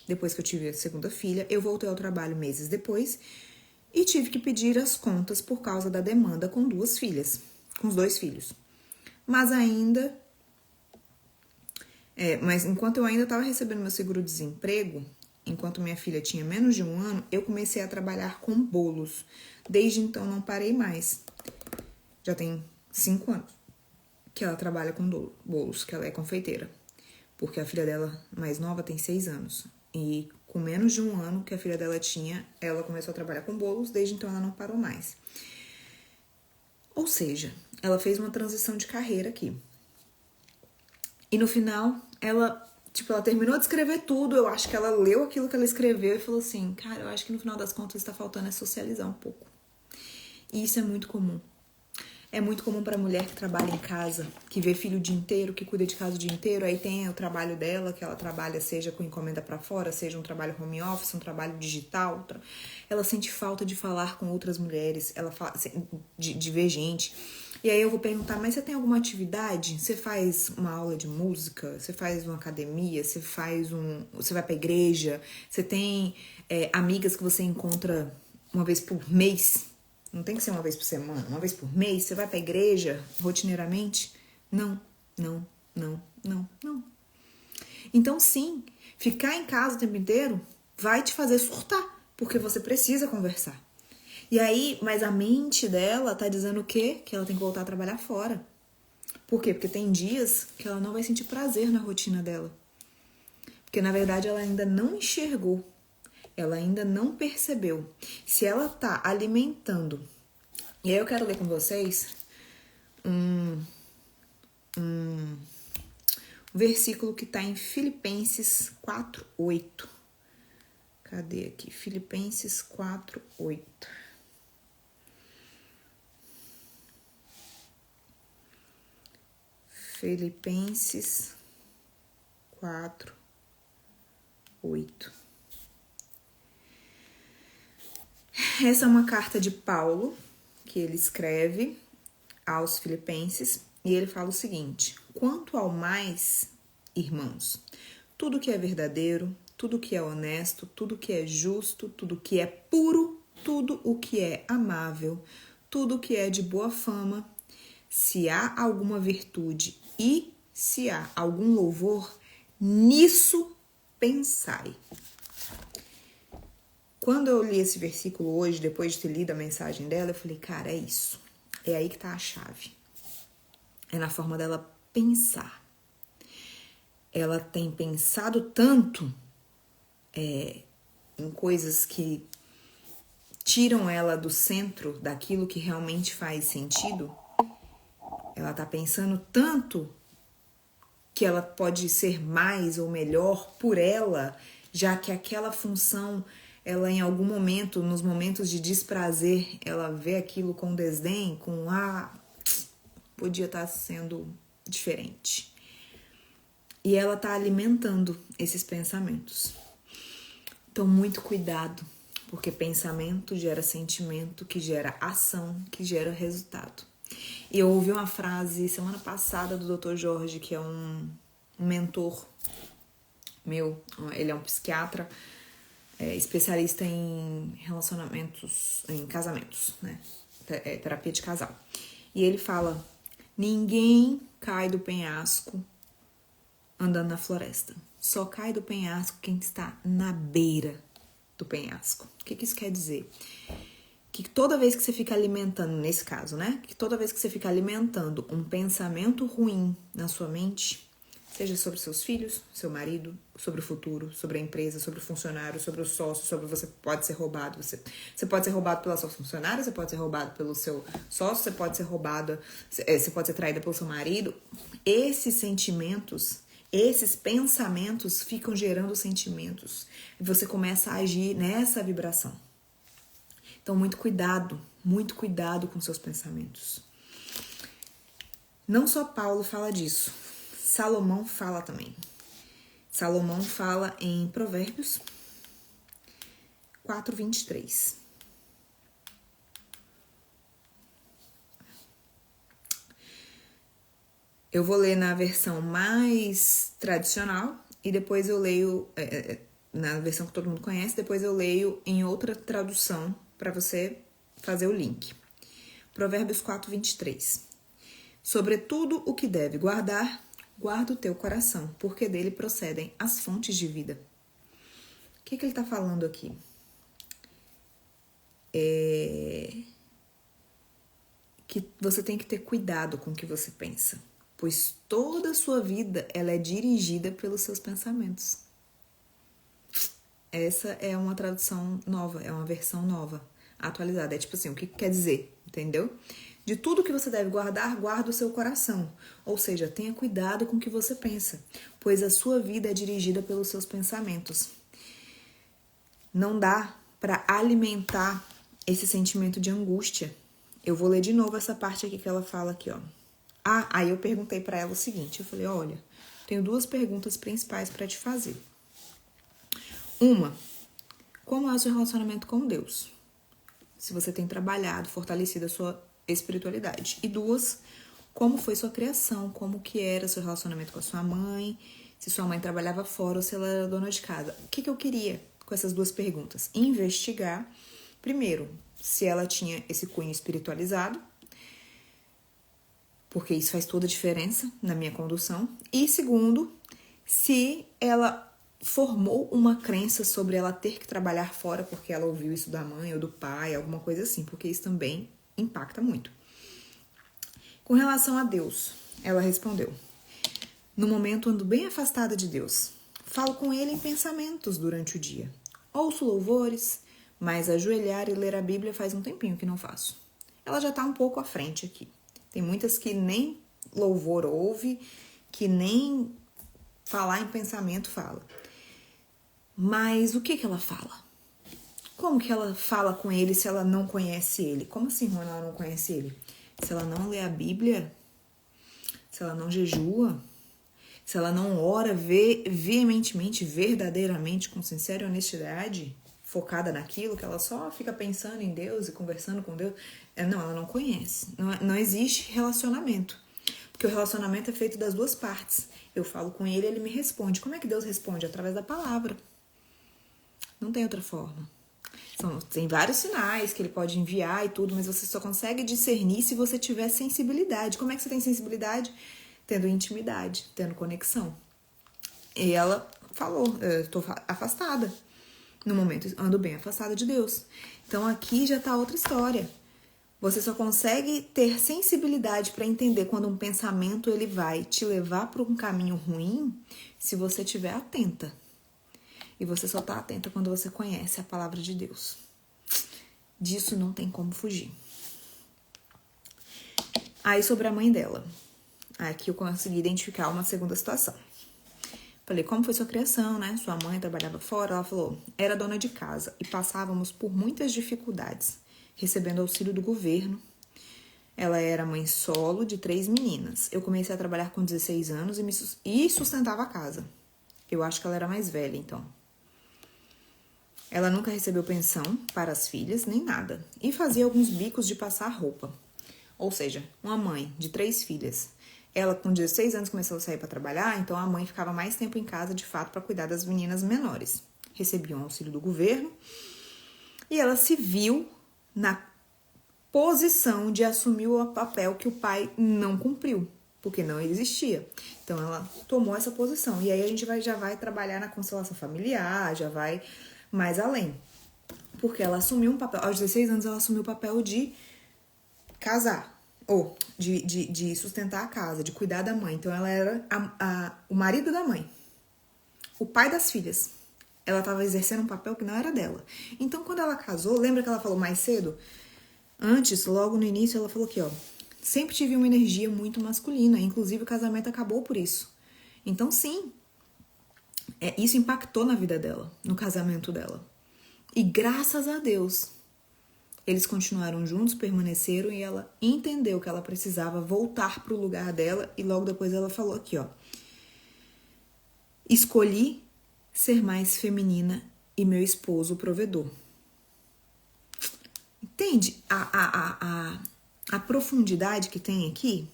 S1: depois que eu tive a segunda filha, eu voltei ao trabalho meses depois e tive que pedir as contas por causa da demanda com 2 filhas, com os 2 filhos. Mas enquanto eu ainda estava recebendo meu seguro-desemprego, enquanto minha filha tinha menos de 1 ano, eu comecei a trabalhar com bolos. Desde então não parei mais. Já tem 5 anos que ela trabalha com bolos, que ela é confeiteira. Porque a filha dela mais nova tem 6 anos. E com menos de 1 ano que a filha dela tinha, ela começou a trabalhar com bolos, desde então ela não parou mais. Ou seja, ela fez uma transição de carreira aqui. E no final, ela terminou de escrever tudo, eu acho que ela leu aquilo que ela escreveu e falou assim: cara, eu acho que no final das contas está faltando socializar um pouco. E isso é muito comum. É muito comum para mulher que trabalha em casa, que vê filho o dia inteiro, que cuida de casa o dia inteiro, aí tem o trabalho dela, que ela trabalha seja com encomenda para fora, seja um trabalho home office, um trabalho digital. Ela sente falta de falar com outras mulheres, ela fala, de ver gente. E aí eu vou perguntar: mas você tem alguma atividade? Você faz uma aula de música? Você faz uma academia? Você vai pra igreja? Você tem amigas que você encontra uma vez por mês? Não tem que ser uma vez por semana, uma vez por mês. Você vai pra igreja rotineiramente? Não. Então sim, ficar em casa o tempo inteiro vai te fazer surtar, porque você precisa conversar. E aí, mas a mente dela tá dizendo o quê? Que ela tem que voltar a trabalhar fora. Por quê? Porque tem dias que ela não vai sentir prazer na rotina dela. Porque, na verdade, ela ainda não enxergou. Ela ainda não percebeu. Se ela tá alimentando... E aí eu quero ler com vocês um versículo que tá em Filipenses 4:8. Cadê aqui? Filipenses 4:8. Filipenses 4:8. Essa é uma carta de Paulo que ele escreve aos filipenses e ele fala o seguinte: quanto ao mais, irmãos, tudo que é verdadeiro, tudo que é honesto, tudo que é justo, tudo que é puro, tudo o que é amável, tudo o que é de boa fama, se há alguma virtude e se há algum louvor, nisso pensai. Quando eu li esse versículo hoje, depois de ter lido a mensagem dela, eu falei, cara, é isso. É aí que tá a chave. É na forma dela pensar. Ela tem pensado tanto em coisas que tiram ela do centro daquilo que realmente faz sentido. Ela tá pensando tanto que ela pode ser mais ou melhor por ela, já que aquela função, ela em algum momento, nos momentos de desprazer, ela vê aquilo com desdém, com podia estar sendo diferente. E ela tá alimentando esses pensamentos. Então, muito cuidado, porque pensamento gera sentimento, que gera ação, que gera resultado. E eu ouvi uma frase semana passada do Dr. Jorge, que é um mentor meu, ele é um psiquiatra, especialista em relacionamentos, em casamentos, né? Terapia de casal. E ele fala, ninguém cai do penhasco andando na floresta. Só cai do penhasco quem está na beira do penhasco. O que isso quer dizer? Que toda vez que você fica alimentando, nesse caso, né? Que toda vez que você fica alimentando um pensamento ruim na sua mente, seja sobre seus filhos, seu marido, sobre o futuro, sobre a empresa, sobre o funcionário, sobre o sócio, sobre você pode ser roubado. Você pode ser roubado pela sua funcionária, você pode ser roubado pelo seu sócio, você pode ser roubado, você pode ser traída pelo seu marido. Esses sentimentos, esses pensamentos ficam gerando sentimentos. E você começa a agir nessa vibração. Então, muito cuidado com seus pensamentos. Não só Paulo fala disso, Salomão fala também. Salomão fala em Provérbios 4:23. Eu vou ler na versão mais tradicional e depois eu leio na versão que todo mundo conhece, depois eu leio em outra tradução para você fazer o link. Provérbios 4:23. Sobretudo o que deve guardar, guarda o teu coração, porque dele procedem as fontes de vida. O que ele está falando aqui? Que você tem que ter cuidado com o que você pensa, pois toda a sua vida ela é dirigida pelos seus pensamentos. Essa é uma tradução nova, é uma versão nova, atualizada. É tipo assim, o que quer dizer, entendeu? De tudo que você deve guardar, guarda o seu coração. Ou seja, tenha cuidado com o que você pensa, pois a sua vida é dirigida pelos seus pensamentos. Não dá para alimentar esse sentimento de angústia. Eu vou ler de novo essa parte aqui que ela fala aqui, ó. Aí eu perguntei para ela o seguinte, eu falei, olha, tenho duas perguntas principais para te fazer. Uma, como é o seu relacionamento com Deus? Se você tem trabalhado, fortalecido a sua espiritualidade. E duas, como foi sua criação, como que era seu relacionamento com a sua mãe, se sua mãe trabalhava fora ou se ela era dona de casa. O que eu queria com essas duas perguntas? Investigar, primeiro, se ela tinha esse cunho espiritualizado, porque isso faz toda a diferença na minha condução. E segundo, se ela formou uma crença sobre ela ter que trabalhar fora porque ela ouviu isso da mãe ou do pai, alguma coisa assim, porque isso também impacta muito. Com relação a Deus, ela respondeu: no momento ando bem afastada de Deus. Falo com ele em pensamentos durante o dia. Ouço louvores, mas ajoelhar e ler a Bíblia faz um tempinho que não faço. Ela já está um pouco à frente aqui. Tem muitas que nem louvor ouve, que nem falar em pensamento fala. Mas o que ela fala? Como que ela fala com ele se ela não conhece ele? Como assim, Rona, ela não conhece ele? Se ela não lê a Bíblia, se ela não jejua, se ela não ora veementemente, verdadeiramente, com sincera honestidade, focada naquilo, que ela só fica pensando em Deus e conversando com Deus, não, ela não conhece. Não existe relacionamento. Porque o relacionamento é feito das duas partes. Eu falo com ele, ele me responde. Como é que Deus responde? Através da palavra. Não tem outra forma. Tem vários sinais que ele pode enviar e tudo, mas você só consegue discernir se você tiver sensibilidade. Como é que você tem sensibilidade? Tendo intimidade, tendo conexão. E ela falou, eu tô afastada. No momento, ando bem afastada de Deus. Então aqui já tá outra história. Você só consegue ter sensibilidade para entender quando um pensamento ele vai te levar para um caminho ruim se você estiver atenta. E você só tá atenta quando você conhece a palavra de Deus. Disso não tem como fugir. Aí sobre a mãe dela. Aqui eu consegui identificar uma segunda situação. Falei, como foi sua criação, né? Sua mãe trabalhava fora. Ela falou, era dona de casa e passávamos por muitas dificuldades, recebendo auxílio do governo. Ela era mãe solo de 3 meninas. Eu comecei a trabalhar com 16 anos e sustentava a casa. Eu acho que ela era mais velha, então. Ela nunca recebeu pensão para as filhas, nem nada. E fazia alguns bicos de passar roupa. Ou seja, uma mãe de 3 filhas. Ela, com 16 anos, começou a sair para trabalhar, então a mãe ficava mais tempo em casa, de fato, para cuidar das meninas menores. Recebia um auxílio do governo. E ela se viu na posição de assumir o papel que o pai não cumpriu, porque não existia. Então, ela tomou essa posição. E aí, a gente já vai trabalhar na constelação familiar, já vai mais além. Porque ela assumiu um papel, aos 16 anos, ela assumiu o papel de casar, ou de sustentar a casa, de cuidar da mãe. Então, ela era o marido da mãe, o pai das filhas. Ela estava exercendo um papel que não era dela. Então, quando ela casou, lembra que ela falou mais cedo? Antes, logo no início, ela falou aqui, ó. Sempre tive uma energia muito masculina. Inclusive, o casamento acabou por isso. Então, sim, isso impactou na vida dela, no casamento dela. E graças a Deus, eles continuaram juntos, permaneceram e ela entendeu que ela precisava voltar para o lugar dela. E logo depois ela falou aqui, ó. Escolhi ser mais feminina e meu esposo provedor. Entende a profundidade que tem aqui?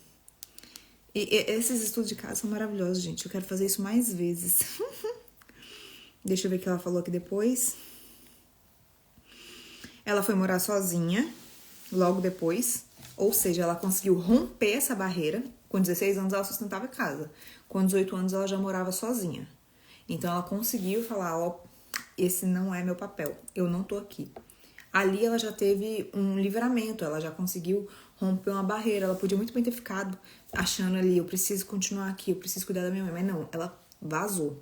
S1: E esses estudos de caso são maravilhosos, gente. Eu quero fazer isso mais vezes. Deixa eu ver o que ela falou aqui depois. Ela foi morar sozinha logo depois. Ou seja, ela conseguiu romper essa barreira. Com 16 anos ela sustentava a casa. Com 18 anos ela já morava sozinha. Então ela conseguiu falar, ó, esse não é meu papel. Eu não tô aqui. Ali ela já teve um livramento, ela já conseguiu romper uma barreira. Ela podia muito bem ter ficado achando ali, eu preciso continuar aqui, eu preciso cuidar da minha mãe. Mas não, ela vazou.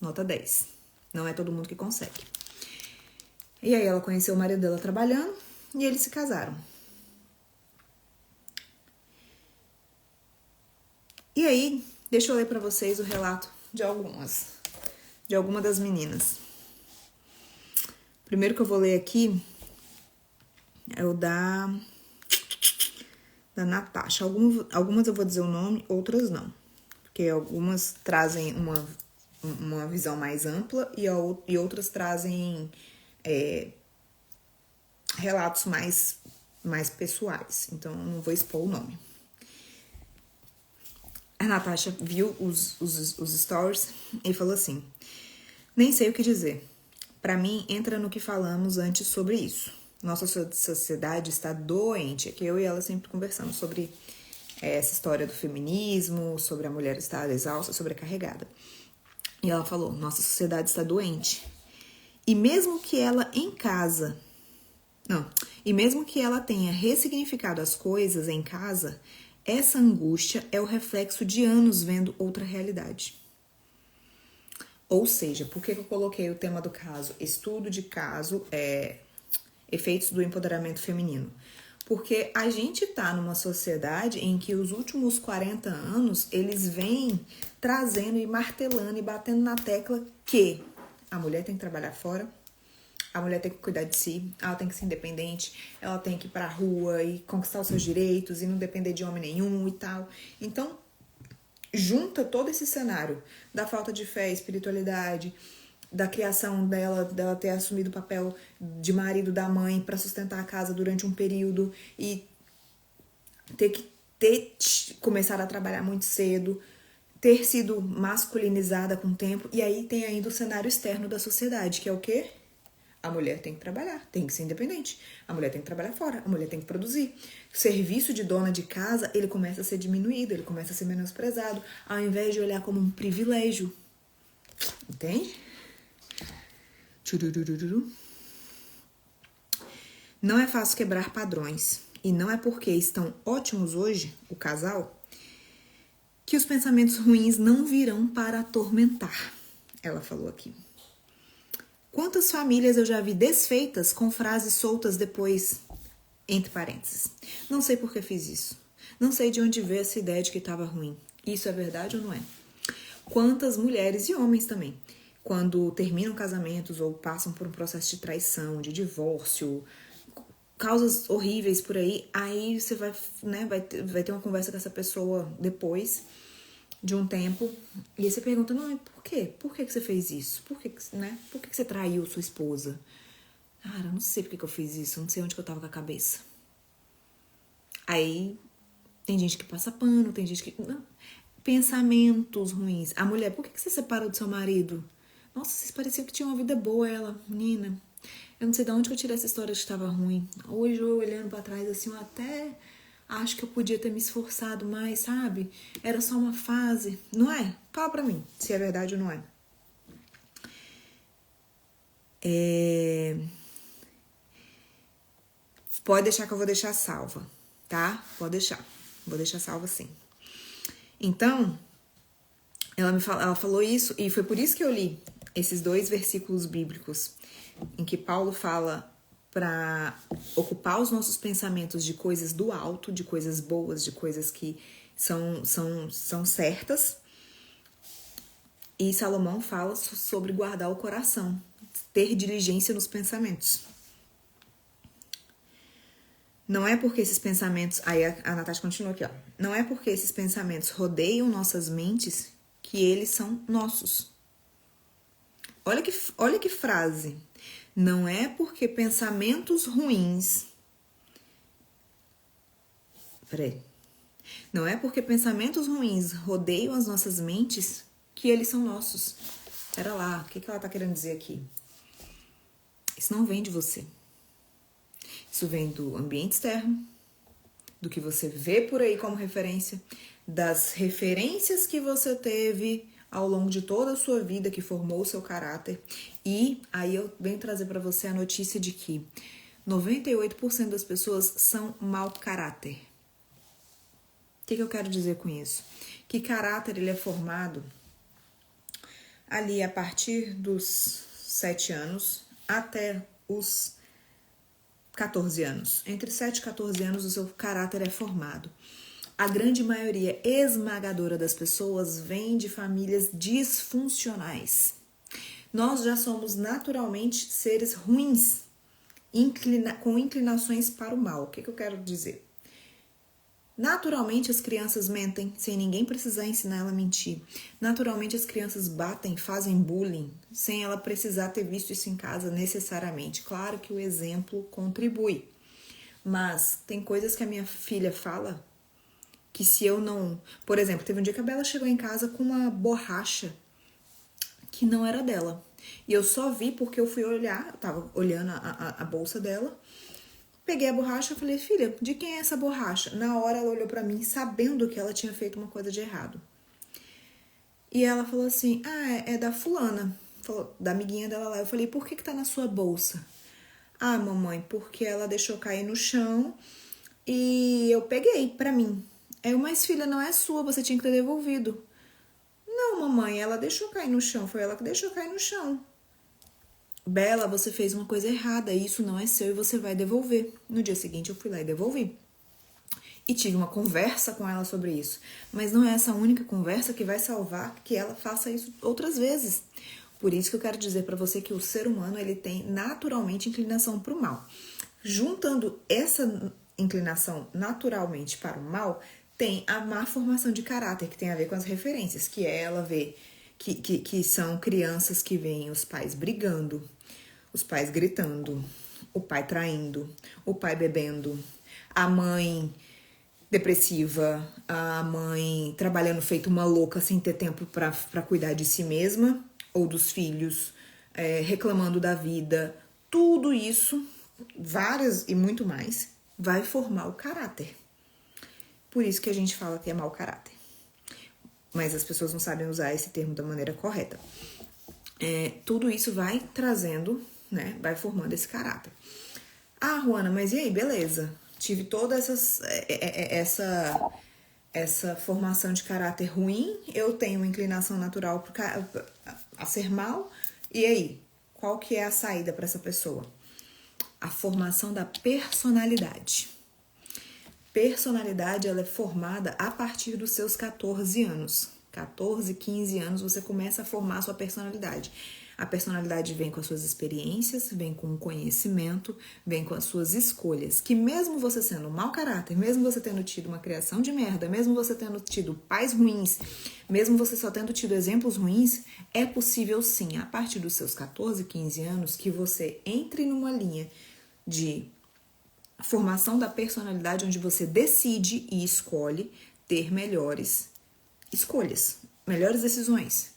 S1: Nota 10. Não é todo mundo que consegue. E aí ela conheceu o marido dela trabalhando e eles se casaram. E aí, deixa eu ler pra vocês o relato de algumas das meninas. Primeiro que eu vou ler aqui é o da Natasha. Algumas eu vou dizer o nome, outras não. Porque algumas trazem uma visão mais ampla e outras trazem relatos mais pessoais. Então, eu não vou expor o nome. A Natasha viu os stories e falou assim: nem sei o que dizer. Pra mim, entra no que falamos antes sobre isso. Nossa sociedade está doente. É que eu e ela sempre conversamos sobre essa história do feminismo, sobre a mulher estar exausta, sobrecarregada. E ela falou, nossa sociedade está doente. E mesmo que ela em casa... Não, e mesmo que ela tenha ressignificado as coisas em casa, essa angústia é o reflexo de anos vendo outra realidade. Ou seja, por que eu coloquei o tema do caso? Estudo de caso, efeitos do empoderamento feminino. Porque a gente tá numa sociedade em que os últimos 40 anos, eles vêm trazendo e martelando e batendo na tecla que a mulher tem que trabalhar fora, a mulher tem que cuidar de si, ela tem que ser independente, ela tem que ir pra rua e conquistar os seus direitos e não depender de homem nenhum e tal. Então, junta todo esse cenário da falta de fé, espiritualidade, da criação dela ter assumido o papel de marido da mãe para sustentar a casa durante um período e ter que começado a trabalhar muito cedo, ter sido masculinizada com o tempo, e aí tem ainda o cenário externo da sociedade, que é o quê? A mulher tem que trabalhar, tem que ser independente. A mulher tem que trabalhar fora, a mulher tem que produzir. O serviço de dona de casa, ele começa a ser diminuído, ele começa a ser menosprezado, ao invés de olhar como um privilégio. Entende? Não é fácil quebrar padrões. E não é porque estão ótimos hoje, o casal, que os pensamentos ruins não virão para atormentar. Ela falou aqui. Quantas famílias eu já vi desfeitas com frases soltas depois, entre parênteses. Não sei por que fiz isso. Não sei de onde veio essa ideia de que estava ruim. Isso é verdade ou não é? Quantas mulheres e homens também, quando terminam casamentos ou passam por um processo de traição, de divórcio, causas horríveis por aí você vai, né, vai ter uma conversa com essa pessoa depois de um tempo, e aí você pergunta, não, por quê? Por que você fez isso? Por que você traiu sua esposa? Cara, eu não sei por que eu fiz isso, eu não sei onde que eu tava com a cabeça. Aí, tem gente que passa pano, tem gente que... Não. Pensamentos ruins. A mulher, por que você separou do seu marido? Nossa, vocês pareciam que tinham uma vida boa, ela, menina. Eu não sei de onde que eu tirei essa história de que estava ruim. Hoje, eu olhando pra trás, assim, eu até... acho que eu podia ter me esforçado mais, sabe? Era só uma fase. Não é? Fala pra mim se é verdade ou não é. Pode deixar que eu vou deixar salva, tá? Pode deixar. Vou deixar salva sim. Então, ela falou isso e foi por isso que eu li esses 2 versículos bíblicos em que Paulo fala para ocupar os nossos pensamentos de coisas do alto, de coisas boas, de coisas que são certas. E Salomão fala sobre guardar o coração, ter diligência nos pensamentos. Não é porque esses pensamentos... Aí a Natasha continua aqui, ó. Não é porque esses pensamentos rodeiam nossas mentes que eles são nossos. Olha que frase. Não é porque pensamentos ruins... Peraí. Não é porque pensamentos ruins rodeiam as nossas mentes que eles são nossos. Pera lá, o que ela tá querendo dizer aqui? Isso não vem de você. Isso vem do ambiente externo, do que você vê por aí como referência, das referências que você teve ao longo de toda a sua vida que formou o seu caráter. E aí eu venho trazer para você a notícia de que 98% das pessoas são mau caráter. O que eu quero dizer com isso? Que caráter ele é formado ali a partir dos 7 anos até os 14 anos. Entre 7 e 14 anos o seu caráter é formado. A grande maioria esmagadora das pessoas vem de famílias disfuncionais. Nós já somos naturalmente seres ruins, com inclinações para o mal. O que eu quero dizer? Naturalmente as crianças mentem, sem ninguém precisar ensinar ela a mentir. Naturalmente as crianças batem, fazem bullying, sem ela precisar ter visto isso em casa necessariamente. Claro que o exemplo contribui. Mas tem coisas que a minha filha fala que se eu não... Por exemplo, teve um dia que a Bela chegou em casa com uma borracha que não era dela. E eu só vi porque eu fui olhar, eu tava olhando a bolsa dela. Peguei a borracha e falei, filha, de quem é essa borracha? Na hora ela olhou pra mim sabendo que ela tinha feito uma coisa de errado. E ela falou assim, é da fulana, falou, da amiguinha dela lá. Eu falei, por que tá na sua bolsa? Ah, mamãe, porque ela deixou cair no chão e eu peguei pra mim. Mas filha, não é sua, você tinha que ter devolvido. Não, mamãe, ela deixou cair no chão, foi ela que deixou cair no chão. Bela, você fez uma coisa errada, isso não é seu e você vai devolver. No dia seguinte eu fui lá e devolvi. E tive uma conversa com ela sobre isso. Mas não é essa única conversa que vai salvar que ela faça isso outras vezes. Por isso que eu quero dizer para você que o ser humano ele tem naturalmente inclinação para o mal. Juntando essa inclinação naturalmente para o mal, tem a má formação de caráter, que tem a ver com as referências, que é ela ver que são crianças que veem os pais brigando, os pais gritando, o pai traindo, o pai bebendo, a mãe depressiva, a mãe trabalhando feito uma louca sem ter tempo para cuidar de si mesma ou dos filhos, reclamando da vida. Tudo isso, várias e muito mais, vai formar o caráter. Por isso que a gente fala que é mau caráter. Mas as pessoas não sabem usar esse termo da maneira correta. Tudo isso vai trazendo, né? Vai formando esse caráter. Ah, Juana, mas e aí, beleza? Tive toda essa formação de caráter ruim, eu tenho uma inclinação natural a ser mal, e aí? Qual que é a saída para essa pessoa? A formação da personalidade. Personalidade, ela é formada a partir dos seus 14 anos. 14, 15 anos, você começa a formar a sua personalidade. A personalidade vem com as suas experiências, vem com o conhecimento, vem com as suas escolhas. Que mesmo você sendo um mau caráter, mesmo você tendo tido uma criação de merda, mesmo você tendo tido pais ruins, mesmo você só tendo tido exemplos ruins, é possível sim, a partir dos seus 14, 15 anos, que você entre numa linha de formação da personalidade onde você decide e escolhe ter melhores escolhas, melhores decisões.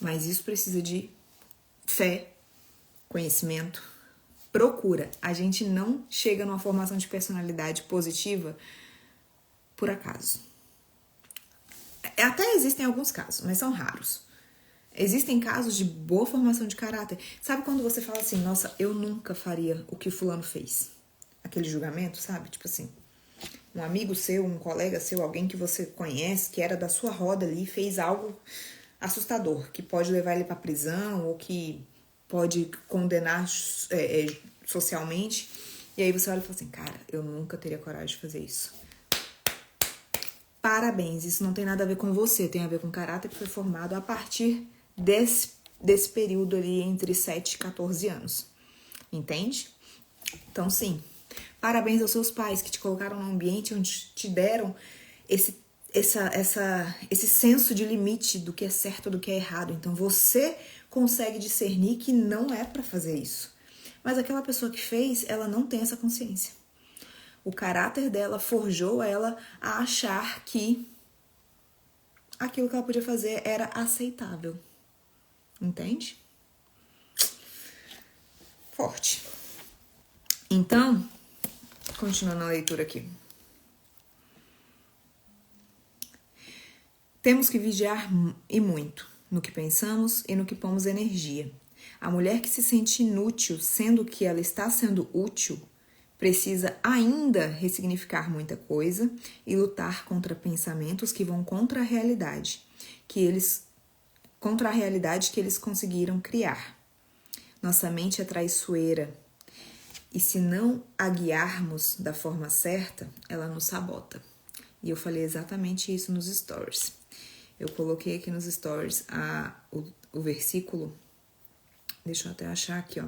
S1: Mas isso precisa de fé, conhecimento, procura. A gente não chega numa formação de personalidade positiva por acaso. Até existem alguns casos, mas são raros. Existem casos de boa formação de caráter. Sabe quando você fala assim, nossa, eu nunca faria o que fulano fez? Aquele julgamento, sabe? Tipo assim, um amigo seu, um colega seu, alguém que você conhece, que era da sua roda ali, fez algo assustador, que pode levar ele para prisão ou que pode condenar socialmente. E aí você olha e fala assim, cara, eu nunca teria coragem de fazer isso. Parabéns, isso não tem nada a ver com você, tem a ver com o caráter que foi formado a partir desse período ali entre 7 e 14 anos. Entende? Então, sim, parabéns aos seus pais que te colocaram num ambiente onde te deram esse senso de limite do que é certo e do que é errado. Então, você consegue discernir que não é para fazer isso. Mas aquela pessoa que fez, ela não tem essa consciência. O caráter dela forjou ela a achar que aquilo que ela podia fazer era aceitável. Entende? Forte. Então, continuando a leitura aqui. Temos que vigiar e muito no que pensamos e no que pomos energia. A mulher que se sente inútil, sendo que ela está sendo útil, precisa ainda ressignificar muita coisa e lutar contra pensamentos que vão contra a realidade, que eles conseguiram criar. Nossa mente é traiçoeira e se não a guiarmos da forma certa, ela nos sabota. E eu falei exatamente isso nos stories. Eu coloquei aqui nos stories o versículo. Deixa eu até achar aqui, ó.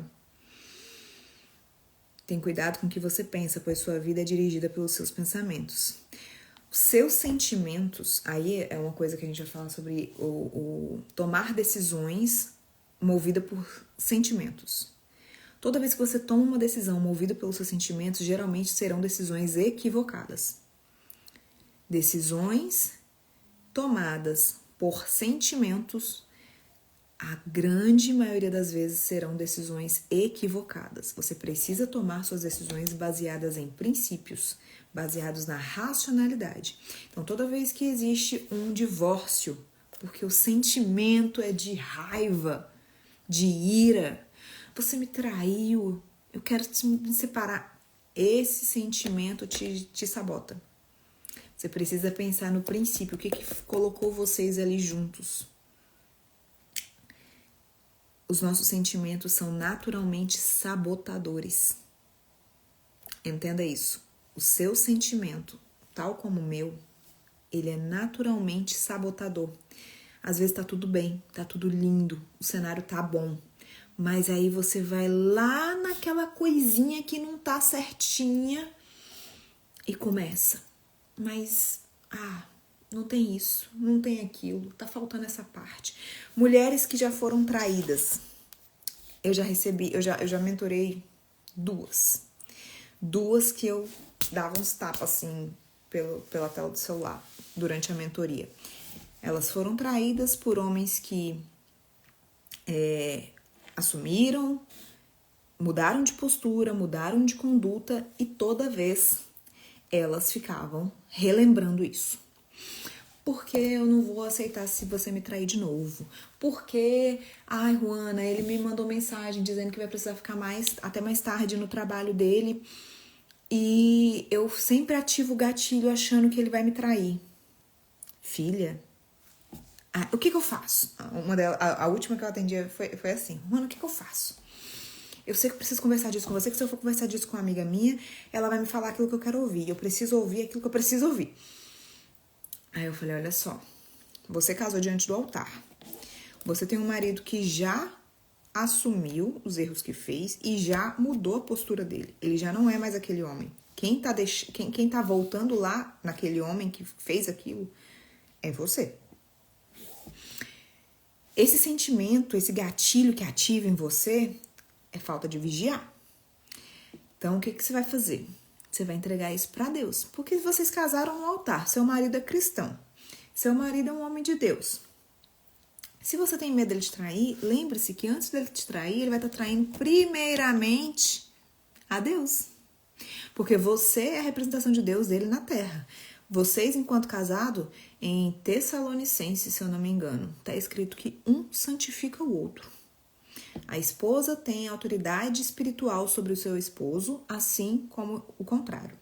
S1: Tem cuidado com o que você pensa, pois sua vida é dirigida pelos seus pensamentos. Os seus sentimentos, aí é uma coisa que a gente vai falar sobre o tomar decisões movida por sentimentos. Toda vez que você toma uma decisão movida pelos seus sentimentos, geralmente serão decisões equivocadas. Decisões tomadas por sentimentos, a grande maioria das vezes serão decisões equivocadas. Você precisa tomar suas decisões baseadas em princípios, baseados na racionalidade. Então, toda vez que existe um divórcio porque o sentimento é de raiva, de ira. Você me traiu, eu quero me separar. Esse sentimento te sabota. Você precisa pensar no princípio, o que colocou vocês ali juntos. Os nossos sentimentos são naturalmente sabotadores. Entenda isso. O seu sentimento, tal como o meu, ele é naturalmente sabotador. Às vezes tá tudo bem, tá tudo lindo, o cenário tá bom. Mas aí você vai lá naquela coisinha que não tá certinha e começa. Mas, não tem isso, não tem aquilo, tá faltando essa parte. Mulheres que já foram traídas. Eu já mentorei duas. Duas que eu dava uns tapas assim pela tela do celular durante a mentoria. Elas foram traídas por homens que assumiram, mudaram de postura, mudaram de conduta e toda vez elas ficavam relembrando isso. Porque eu não vou aceitar se você me trair de novo. Porque, Juana, ele me mandou mensagem dizendo que vai precisar ficar até mais tarde no trabalho dele. E eu sempre ativo o gatilho achando que ele vai me trair. Filha, o que eu faço? A última que eu atendi foi assim. Mano, o que eu faço? Eu sei que eu preciso conversar disso com você, que se eu for conversar disso com uma amiga minha, ela vai me falar aquilo que eu quero ouvir. Eu preciso ouvir aquilo que eu preciso ouvir. Aí eu falei, olha só. Você casou diante do altar. Você tem um marido que já assumiu os erros que fez e já mudou a postura dele. Ele já não é mais aquele homem. Quem tá voltando lá naquele homem que fez aquilo é você. Esse sentimento, esse gatilho que ativa em você é falta de vigiar. Então, o que você vai fazer? Você vai entregar isso para Deus. Porque vocês casaram no altar. Seu marido é cristão. Seu marido é um homem de Deus. Se você tem medo dele te trair, lembre-se que antes dele te trair, ele vai estar traindo primeiramente a Deus. Porque você é a representação de Deus dele na terra. Vocês, enquanto casado, em Tessalonicenses, se eu não me engano, está escrito que um santifica o outro. A esposa tem autoridade espiritual sobre o seu esposo, assim como o contrário.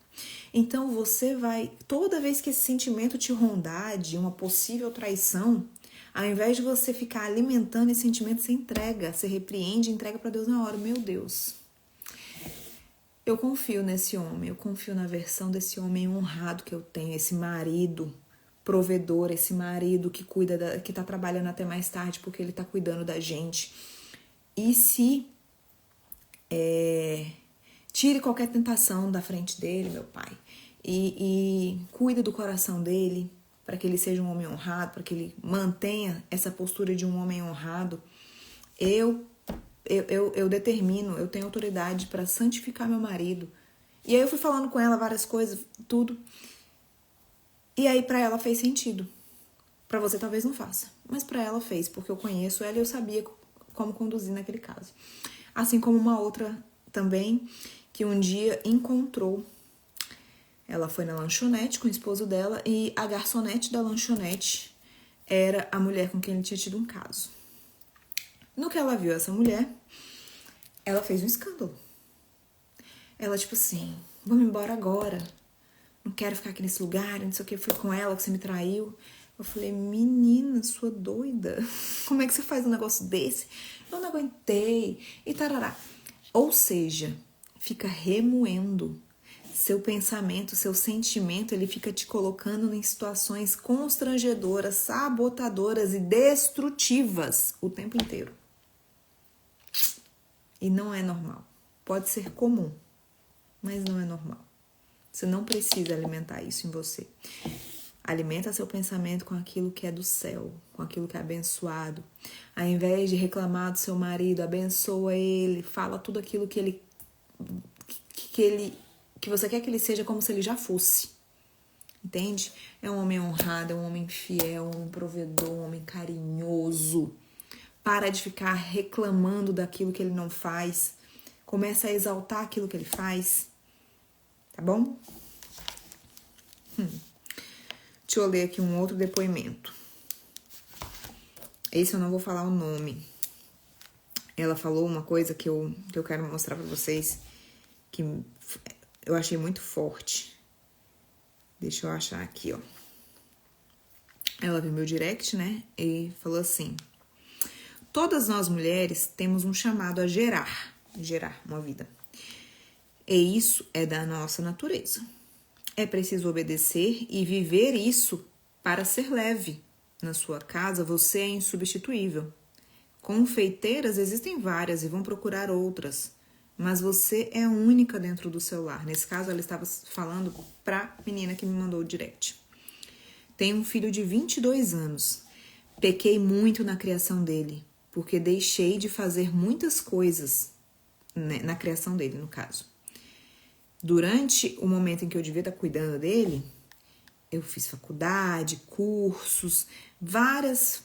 S1: Então, você vai, toda vez que esse sentimento te rondar de uma possível traição, ao invés de você ficar alimentando esse sentimento, você entrega, você repreende e entrega para Deus na hora. Meu Deus, eu confio nesse homem, eu confio na versão desse homem honrado que eu tenho, esse marido provedor, esse marido que cuida, que tá trabalhando até mais tarde porque ele tá cuidando da gente. E se tire qualquer tentação da frente dele, meu pai, e cuida do coração dele, para que ele seja um homem honrado, para que ele mantenha essa postura de um homem honrado. Eu determino, eu tenho autoridade para santificar meu marido. E aí eu fui falando com ela várias coisas, tudo. E aí para ela fez sentido. Para você talvez não faça, mas para ela fez, porque eu conheço ela e eu sabia como conduzir naquele caso. Assim como uma outra também, que um dia encontrou. Ela foi na lanchonete com o esposo dela e a garçonete da lanchonete era a mulher com quem ele tinha tido um caso. No que ela viu essa mulher, ela fez um escândalo. Ela, tipo assim, vamos embora agora. Não quero ficar aqui nesse lugar, não sei o que, foi com ela que você me traiu. Eu falei, menina, sua doida, como é que você faz um negócio desse? Eu não aguentei, e tarará. Ou seja, fica remoendo. Seu pensamento, seu sentimento, ele fica te colocando em situações constrangedoras, sabotadoras e destrutivas o tempo inteiro. E não é normal. Pode ser comum, mas não é normal. Você não precisa alimentar isso em você. Alimenta seu pensamento com aquilo que é do céu, com aquilo que é abençoado. Ao invés de reclamar do seu marido, abençoa ele, fala tudo aquilo que você quer que ele seja como se ele já fosse. Entende? É um homem honrado, é um homem fiel, um homem provedor, um homem carinhoso. Para de ficar reclamando daquilo que ele não faz. Começa a exaltar aquilo que ele faz. Tá bom? Deixa eu ler aqui um outro depoimento. Esse eu não vou falar o nome. Ela falou uma coisa que eu quero mostrar pra vocês, que eu achei muito forte. Deixa eu achar aqui, ó. Ela viu meu direct, né? E falou assim: todas nós mulheres temos um chamado a gerar uma vida. E isso é da nossa natureza. É preciso obedecer e viver isso para ser leve. Na sua casa, você é insubstituível. Confeiteiras existem várias e vão procurar outras, mas você é única dentro do seu lar. Nesse caso, ela estava falando pra menina que me mandou o direct. Tenho um filho de 22 anos. Pequei muito na criação dele, porque deixei de fazer muitas coisas, né, na criação dele, no caso. Durante o momento em que eu devia estar cuidando dele, eu fiz faculdade, cursos, várias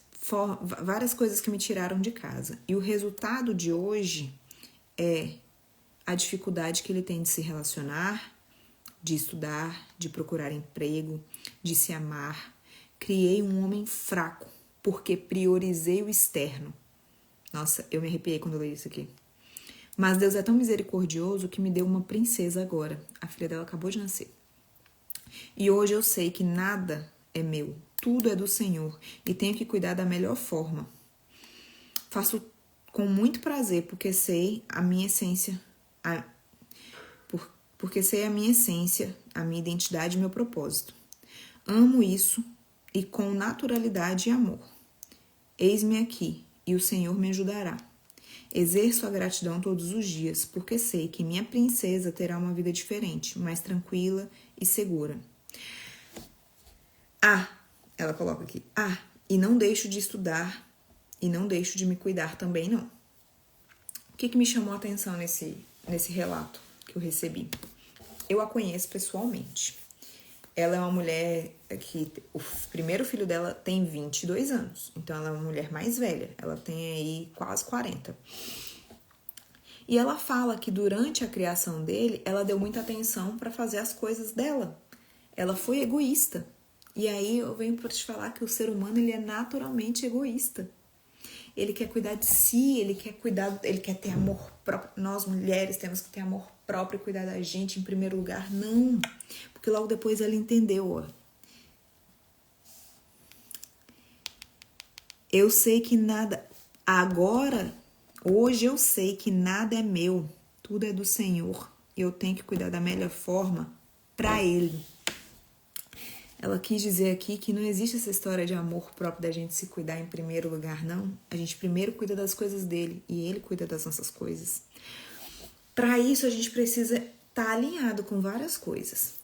S1: coisas que me tiraram de casa. E o resultado de hoje é a dificuldade que ele tem de se relacionar, de estudar, de procurar emprego, de se amar. Criei um homem fraco, porque priorizei o externo. Nossa, eu me arrepiei quando eu li isso aqui. Mas Deus é tão misericordioso que me deu uma princesa agora. A filha dela acabou de nascer. E hoje eu sei que nada é meu, tudo é do Senhor e tenho que cuidar da melhor forma. Faço com muito prazer porque sei a minha essência, porque sei a minha essência, a minha identidade e meu propósito. Amo isso e com naturalidade e amor. Eis-me aqui e o Senhor me ajudará. Exerço a gratidão todos os dias, porque sei que minha princesa terá uma vida diferente, mais tranquila e segura. Ela coloca aqui, e não deixo de estudar e não deixo de me cuidar também não. O que me chamou a atenção nesse relato que eu recebi? Eu a conheço pessoalmente. Ela é uma mulher que o primeiro filho dela tem 22 anos. Então, ela é uma mulher mais velha. Ela tem aí quase 40. E ela fala que durante a criação dele, ela deu muita atenção para fazer as coisas dela. Ela foi egoísta. E aí eu venho para te falar que o ser humano ele é naturalmente egoísta. Ele quer cuidar de si, ele quer ter amor próprio. Nós mulheres temos que ter amor próprio e cuidar da gente em primeiro lugar. Não, porque logo depois ela entendeu, ó. Eu sei que nada, hoje eu sei que nada é meu, tudo é do Senhor. E eu tenho que cuidar da melhor forma para Ele. Ela quis dizer aqui que não existe essa história de amor próprio da gente se cuidar em primeiro lugar, não. A gente primeiro cuida das coisas dele e ele cuida das nossas coisas. Para isso, a gente precisa estar alinhado com várias coisas.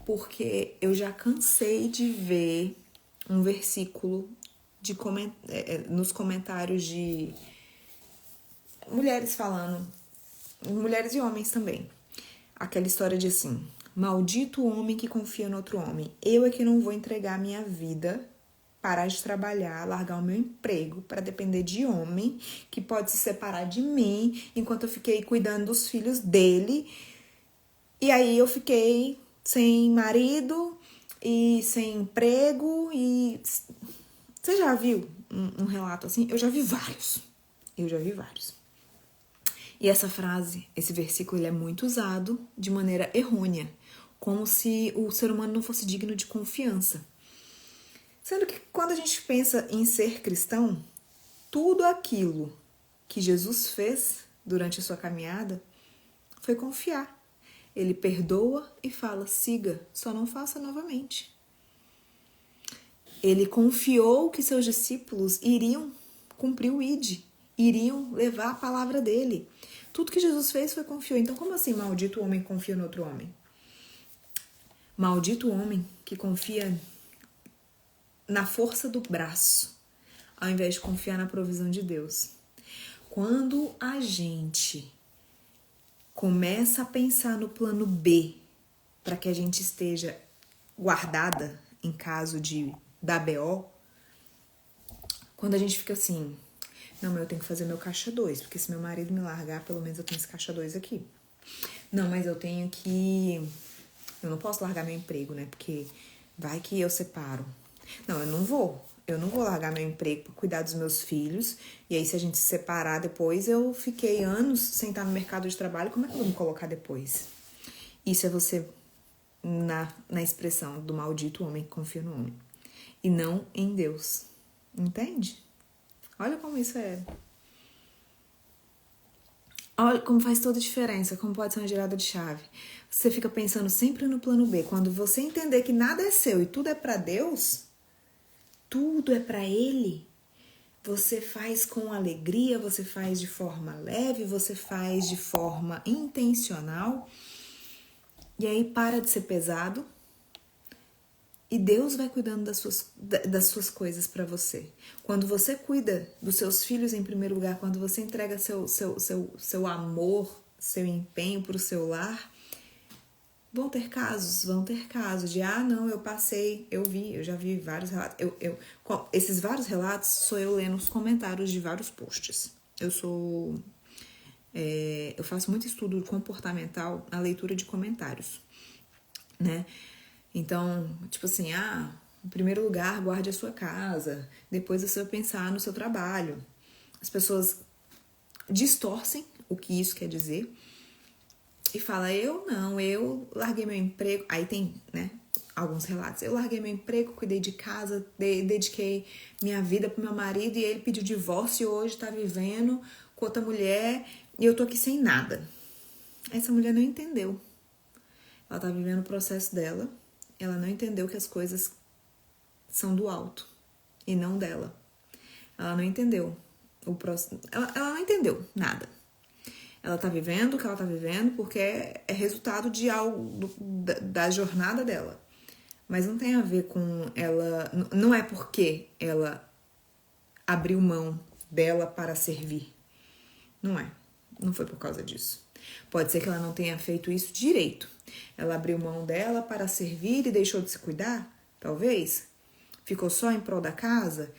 S1: Porque eu já cansei de ver um versículo nos comentários de mulheres falando, mulheres e homens também. Aquela história de assim: maldito o homem que confia no outro homem. Eu é que não vou entregar a minha vida, parar de trabalhar, largar o meu emprego para depender de homem que pode se separar de mim enquanto eu fiquei cuidando dos filhos dele. E aí eu fiquei sem marido e sem emprego. E você já viu um relato assim? Eu já vi vários. E essa frase, esse versículo, ele é muito usado de maneira errônea, como se o ser humano não fosse digno de confiança. Sendo que quando a gente pensa em ser cristão, tudo aquilo que Jesus fez durante a sua caminhada foi confiar. Ele perdoa e fala, siga, só não faça novamente. Ele confiou que seus discípulos iriam cumprir o ID, iriam levar a palavra dele. Tudo que Jesus fez foi confiou. Então, como assim maldito o homem que confia no outro homem? Maldito o homem que confia na força do braço, ao invés de confiar na provisão de Deus. Quando a gente começa a pensar no plano B, para que a gente esteja guardada em caso da BO, quando a gente fica assim, não, mas eu tenho que fazer meu caixa 2, porque se meu marido me largar, pelo menos eu tenho esse caixa 2 aqui. Não, mas eu não posso largar meu emprego, né, porque vai que eu separo. Não, eu não vou. Eu não vou largar meu emprego para cuidar dos meus filhos. E aí, se a gente se separar depois, eu fiquei anos sem estar no mercado de trabalho. Como é que eu vou me colocar depois? Isso é você na expressão do maldito homem que confia no homem. E não em Deus. Entende? Olha como isso é. Olha como faz toda a diferença, como pode ser uma girada de chave. Você fica pensando sempre no plano B. Quando você entender que nada é seu e tudo é para Deus, tudo é para Ele, você faz com alegria, você faz de forma leve, você faz de forma intencional. E aí para de ser pesado. E Deus vai cuidando das suas coisas para você. Quando você cuida dos seus filhos em primeiro lugar, quando você entrega seu amor, seu empenho para o seu lar, vão ter casos de, não, eu passei, eu já vi vários relatos. Esses vários relatos sou eu lendo os comentários de vários posts. Eu faço muito estudo comportamental na leitura de comentários, né? Então, tipo assim, em primeiro lugar, guarde a sua casa, depois você vai pensar no seu trabalho. As pessoas distorcem o que isso quer dizer e falam, eu larguei meu emprego. Aí tem, né, alguns relatos. Eu larguei meu emprego, cuidei de casa, dediquei minha vida pro meu marido e ele pediu divórcio e hoje tá vivendo com outra mulher e eu tô aqui sem nada. Essa mulher não entendeu. Ela tá vivendo o processo dela. Ela não entendeu que as coisas são do alto e não dela. Ela não entendeu o processo. Ela não entendeu nada. Ela tá vivendo o que ela tá vivendo porque é resultado de algo da jornada dela. Mas não tem a ver com ela. Não é porque ela abriu mão dela para servir. Não é. Não foi por causa disso. Pode ser que ela não tenha feito isso direito. Ela abriu mão dela para servir e deixou de se cuidar? Talvez. Ficou só em prol da casa?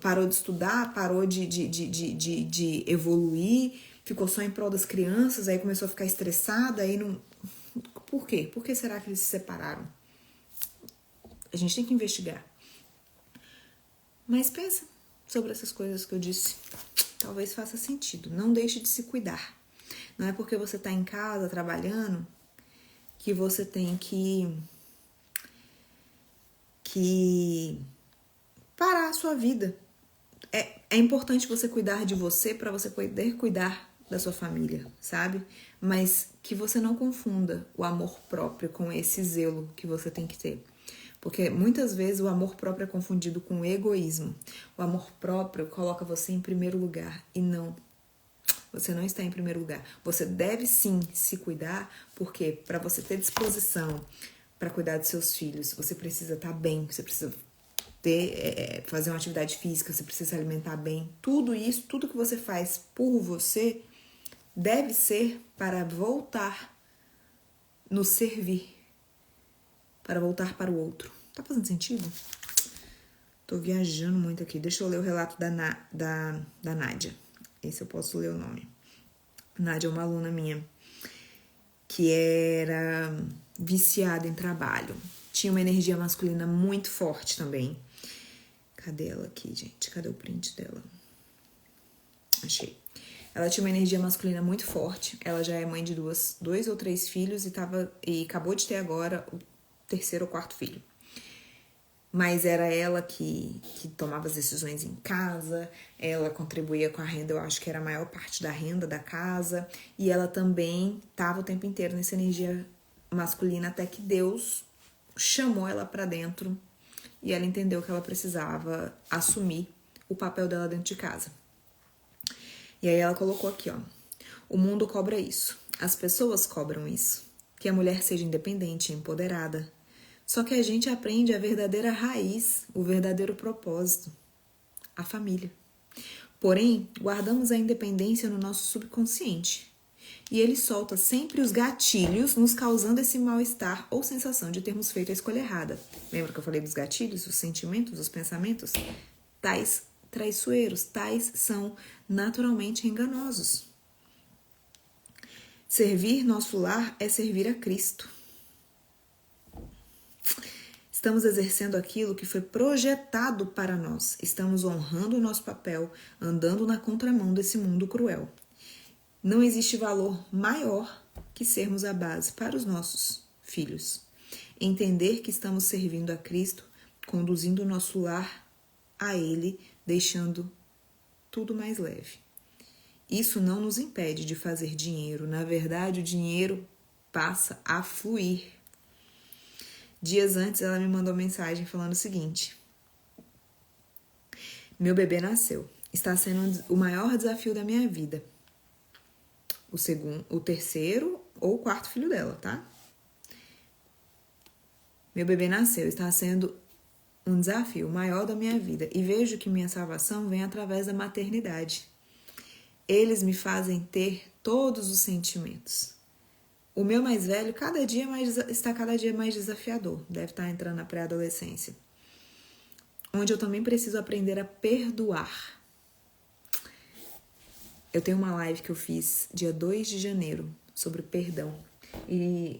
S1: Parou de estudar, parou de evoluir, ficou só em prol das crianças, aí começou a ficar estressada, aí não... Por quê? Por que será que eles se separaram? A gente tem que investigar. Mas pensa sobre essas coisas que eu disse. Talvez faça sentido. Não deixe de se cuidar. Não é porque você está em casa trabalhando que você tem que parar a sua vida. É importante você cuidar de você para você poder cuidar da sua família, sabe? Mas que você não confunda o amor próprio com esse zelo que você tem que ter. Porque muitas vezes o amor próprio é confundido com o egoísmo. O amor próprio coloca você em primeiro lugar e não. Você não está em primeiro lugar. Você deve sim se cuidar, porque para você ter disposição para cuidar dos seus filhos, você precisa estar bem, você precisa fazer uma atividade física, você precisa se alimentar bem. Tudo isso, tudo que você faz por você, deve ser para voltar no servir, para voltar para o outro. Tá fazendo sentido? Tô viajando muito aqui. Deixa eu ler o relato da Nádia. Esse eu posso ler o nome. Nádia é uma aluna minha que era viciada em trabalho. Tinha uma energia masculina muito forte também. Cadê ela aqui, gente? Cadê o print dela? Achei. Ela tinha uma energia masculina muito forte. Ela já é mãe de dois ou três filhos e acabou de ter agora o terceiro ou quarto filho. Mas era ela que tomava as decisões em casa, ela contribuía com a renda, eu acho que era a maior parte da renda da casa, e ela também estava o tempo inteiro nessa energia masculina, até que Deus chamou ela para dentro e ela entendeu que ela precisava assumir o papel dela dentro de casa. E aí ela colocou aqui, ó: o mundo cobra isso, as pessoas cobram isso, que a mulher seja independente e empoderada. Só que a gente aprende a verdadeira raiz, o verdadeiro propósito, a família. Porém, guardamos a independência no nosso subconsciente. E ele solta sempre os gatilhos, nos causando esse mal-estar ou sensação de termos feito a escolha errada. Lembra que eu falei dos gatilhos, os sentimentos, os pensamentos? Tais traiçoeiros, tais são naturalmente enganosos. Servir nosso lar é servir a Cristo. Estamos exercendo aquilo que foi projetado para nós. Estamos honrando o nosso papel, andando na contramão desse mundo cruel. Não existe valor maior que sermos a base para os nossos filhos. Entender que estamos servindo a Cristo, conduzindo o nosso lar a Ele, deixando tudo mais leve. Isso não nos impede de fazer dinheiro. Na verdade, o dinheiro passa a fluir. Dias antes, ela me mandou mensagem falando o seguinte: meu bebê nasceu. Está sendo o maior desafio da minha vida. O terceiro ou o quarto filho dela, tá? Meu bebê nasceu. Está sendo um desafio maior da minha vida. E vejo que minha salvação vem através da maternidade. Eles me fazem ter todos os sentimentos. O meu mais velho está cada dia mais desafiador. Deve estar entrando na pré-adolescência. Onde eu também preciso aprender a perdoar. Eu tenho uma live que eu fiz dia 2 de janeiro sobre perdão. E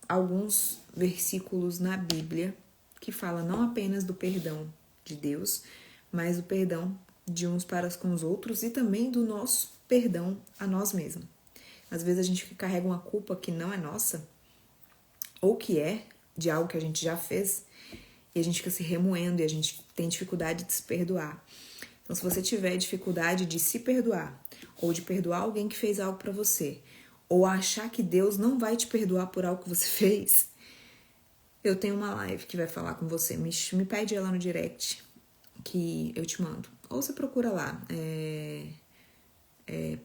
S1: alguns versículos na Bíblia que falam não apenas do perdão de Deus, mas do perdão de uns para com os outros e também do nosso perdão a nós mesmos. Às vezes a gente carrega uma culpa que não é nossa, ou que é de algo que a gente já fez, e a gente fica se remoendo e a gente tem dificuldade de se perdoar. Então, se você tiver dificuldade de se perdoar, ou de perdoar alguém que fez algo pra você, ou achar que Deus não vai te perdoar por algo que você fez, eu tenho uma live que vai falar com você. Me pede ela no direct, que eu te mando. Ou você procura lá,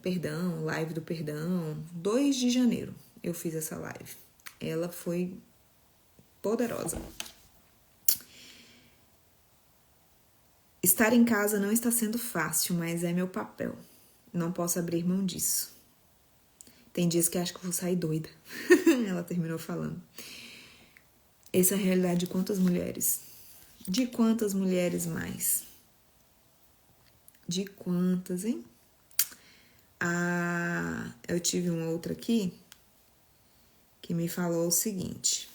S1: perdão, live do perdão, 2 de janeiro eu fiz essa live. Ela foi poderosa. Estar em casa não está sendo fácil, mas é meu papel. Não posso abrir mão disso. Tem dias que acho que eu vou sair doida. Ela terminou falando. Essa é a realidade de quantas mulheres? De quantas mulheres mais? De quantas, hein? Eu tive um outro aqui que me falou o seguinte.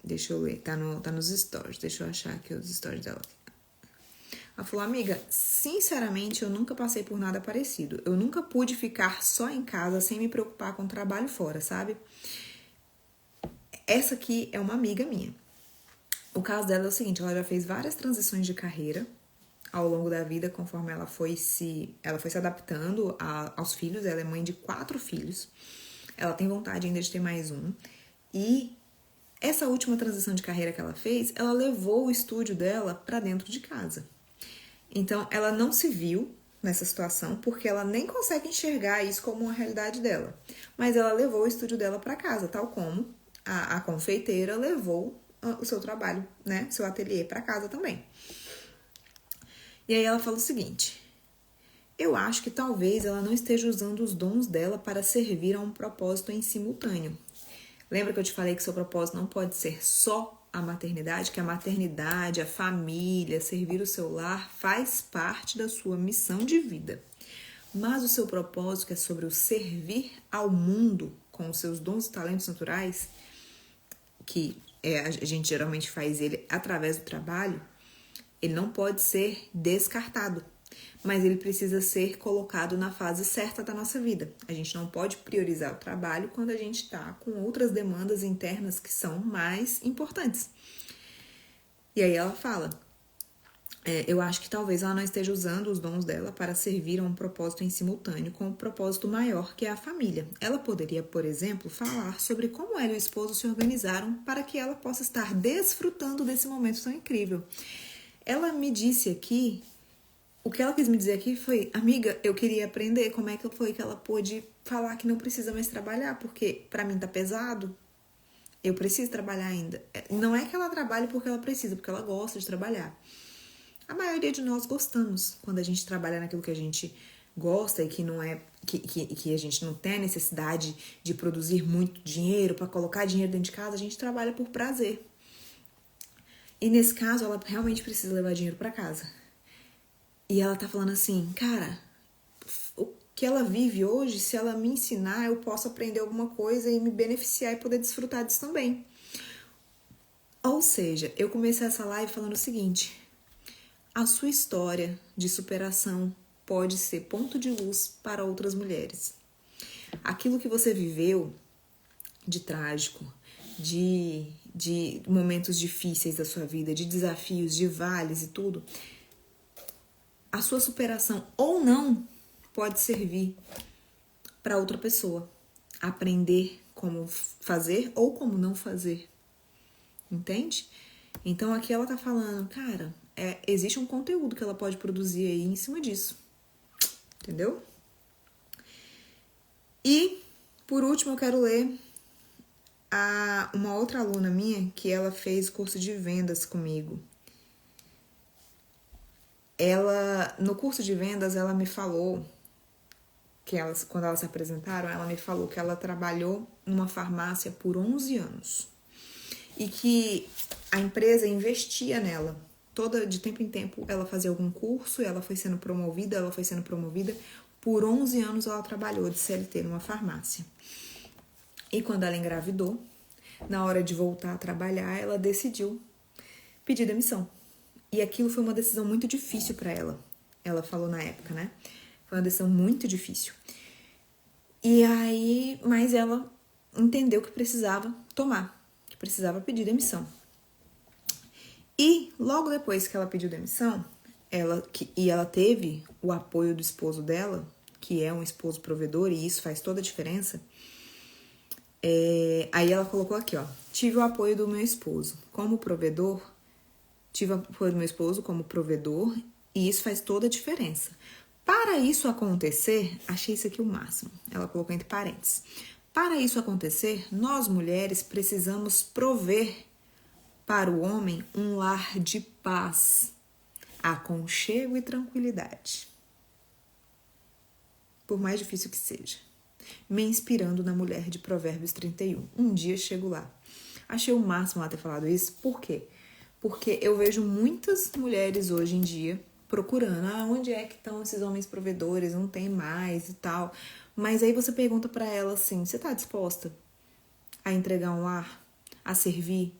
S1: Deixa eu ler, tá nos stories. Deixa eu achar aqui os stories dela. Ela falou, amiga, sinceramente eu nunca passei por nada parecido. Eu nunca pude ficar só em casa sem me preocupar com o trabalho fora, sabe? Essa aqui é uma amiga minha. O caso dela é o seguinte, ela já fez várias transições de carreira ao longo da vida, conforme ela foi se adaptando aos filhos. Ela é mãe de 4 filhos. Ela tem vontade ainda de ter mais um. E essa última transição de carreira que ela fez, ela levou o estúdio dela para dentro de casa. Então, ela não se viu nessa situação, porque ela nem consegue enxergar isso como uma realidade dela. Mas ela levou o estúdio dela para casa, tal como a confeiteira levou o seu trabalho, né, seu ateliê para casa também. E aí ela fala o seguinte: eu acho que talvez ela não esteja usando os dons dela para servir a um propósito em simultâneo. Lembra que eu te falei que seu propósito não pode ser só a maternidade, que a maternidade, a família, servir o seu lar faz parte da sua missão de vida. Mas o seu propósito, que é sobre o servir ao mundo com os seus dons e talentos naturais, que a gente geralmente faz ele através do trabalho, ele não pode ser descartado, mas ele precisa ser colocado na fase certa da nossa vida. A gente não pode priorizar o trabalho quando a gente está com outras demandas internas que são mais importantes. E aí ela fala, eu acho que talvez ela não esteja usando os dons dela para servir a um propósito em simultâneo com um propósito maior, que é a família. Ela poderia, por exemplo, falar sobre como ela e o esposo se organizaram para que ela possa estar desfrutando desse momento tão incrível. Ela me disse aqui, o que ela quis me dizer aqui foi, amiga, eu queria aprender como é que foi que ela pôde falar que não precisa mais trabalhar, porque pra mim tá pesado, eu preciso trabalhar ainda. Não é que ela trabalhe porque ela precisa, porque ela gosta de trabalhar. A maioria de nós gostamos quando a gente trabalha naquilo que a gente gosta e que não é que a gente não tem a necessidade de produzir muito dinheiro para colocar dinheiro dentro de casa, a gente trabalha por prazer. E nesse caso, ela realmente precisa levar dinheiro para casa. E ela tá falando assim, cara, o que ela vive hoje, se ela me ensinar, eu posso aprender alguma coisa e me beneficiar e poder desfrutar disso também. Ou seja, eu comecei essa live falando o seguinte: a sua história de superação pode ser ponto de luz para outras mulheres. Aquilo que você viveu de trágico, de momentos difíceis da sua vida, de desafios, de vales e tudo, a sua superação ou não pode servir para outra pessoa aprender como fazer ou como não fazer. Entende? Então aqui ela tá falando, cara, existe um conteúdo que ela pode produzir aí em cima disso. Entendeu? E, por último, eu quero ler uma outra aluna minha que ela fez curso de vendas comigo. No curso de vendas, ela me falou que quando elas se apresentaram, ela me falou que ela trabalhou numa farmácia por 11 anos e que a empresa investia nela. De tempo em tempo, ela fazia algum curso, ela foi sendo promovida. Por 11 anos, ela trabalhou de CLT numa farmácia. E quando ela engravidou, na hora de voltar a trabalhar, ela decidiu pedir demissão. E aquilo foi uma decisão muito difícil para ela. Ela falou na época, né? Foi uma decisão muito difícil. E aí, mas ela entendeu que precisava que precisava pedir demissão. E logo depois que ela pediu demissão, ela teve o apoio do esposo dela, que é um esposo provedor, e isso faz toda a diferença. Aí ela colocou aqui, ó: tive o apoio do meu esposo como provedor, e isso faz toda a diferença. Para isso acontecer, achei isso aqui o máximo, ela colocou entre parênteses. Para isso acontecer, nós mulheres precisamos prover para o homem um lar de paz, aconchego e tranquilidade. Por mais difícil que seja. Me inspirando na mulher de Provérbios 31. Um dia chego lá. Achei o máximo ela ter falado isso. Por quê? Porque eu vejo muitas mulheres hoje em dia procurando, onde é que estão esses homens provedores, não tem mais e tal. Mas aí você pergunta pra ela assim: você tá disposta a entregar um lar, a servir,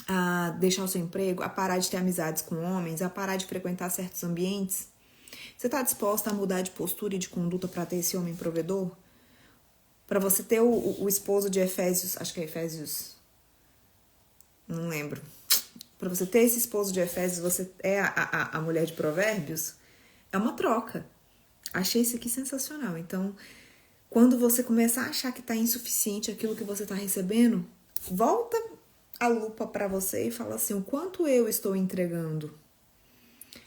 S1: a deixar o seu emprego, a parar de ter amizades com homens, a parar de frequentar certos ambientes? Você tá disposta a mudar de postura e de conduta para ter esse homem provedor? Para você ter o esposo de Efésios, acho que é Efésios, não lembro. Para você ter esse esposo de Efésios, você é a mulher de Provérbios? É uma troca. Achei isso aqui sensacional. Então, quando você começar a achar que tá insuficiente aquilo que você tá recebendo, volta a lupa para você e fala assim: o quanto eu estou entregando?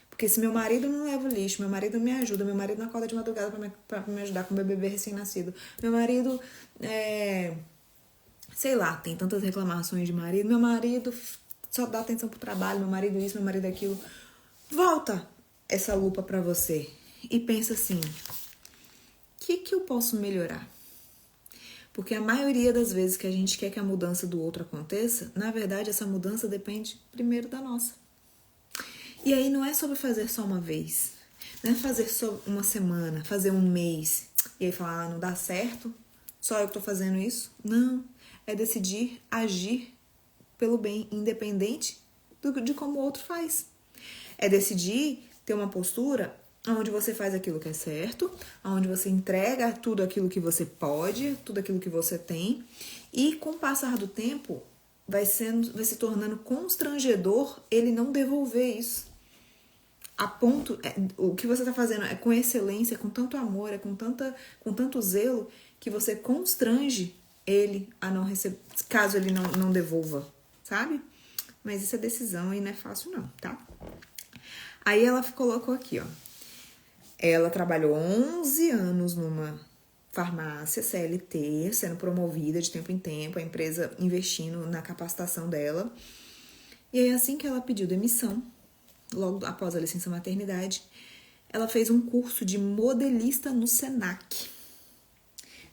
S1: Porque se meu marido não leva o lixo, meu marido me ajuda, meu marido não acorda de madrugada pra me ajudar com meu bebê recém-nascido, meu marido, sei lá, tem tantas reclamações de marido, meu marido só dá atenção pro trabalho, meu marido isso, meu marido aquilo. Volta essa lupa pra você e pensa assim: o que eu posso melhorar? Porque a maioria das vezes que a gente quer que a mudança do outro aconteça, na verdade essa mudança depende primeiro da nossa. E aí não é sobre fazer só uma vez, não é fazer só uma semana, fazer um mês e aí falar: não dá certo, só eu que tô fazendo isso. Não, é decidir agir pelo bem, independente de como o outro faz. É decidir ter uma postura onde você faz aquilo que é certo, onde você entrega tudo aquilo que você pode, tudo aquilo que você tem, e com o passar do tempo vai se tornando constrangedor ele não devolver isso. O que você está fazendo é com excelência, com tanto amor, com tanto zelo, que você constrange ele a não receber, caso ele não devolva, sabe? Mas isso é decisão e não é fácil não, tá? Aí ela colocou aqui, ó: ela trabalhou 11 anos numa farmácia CLT, sendo promovida de tempo em tempo, a empresa investindo na capacitação dela. E aí, assim que ela pediu demissão, logo após a licença maternidade, ela fez um curso de modelista no Senac.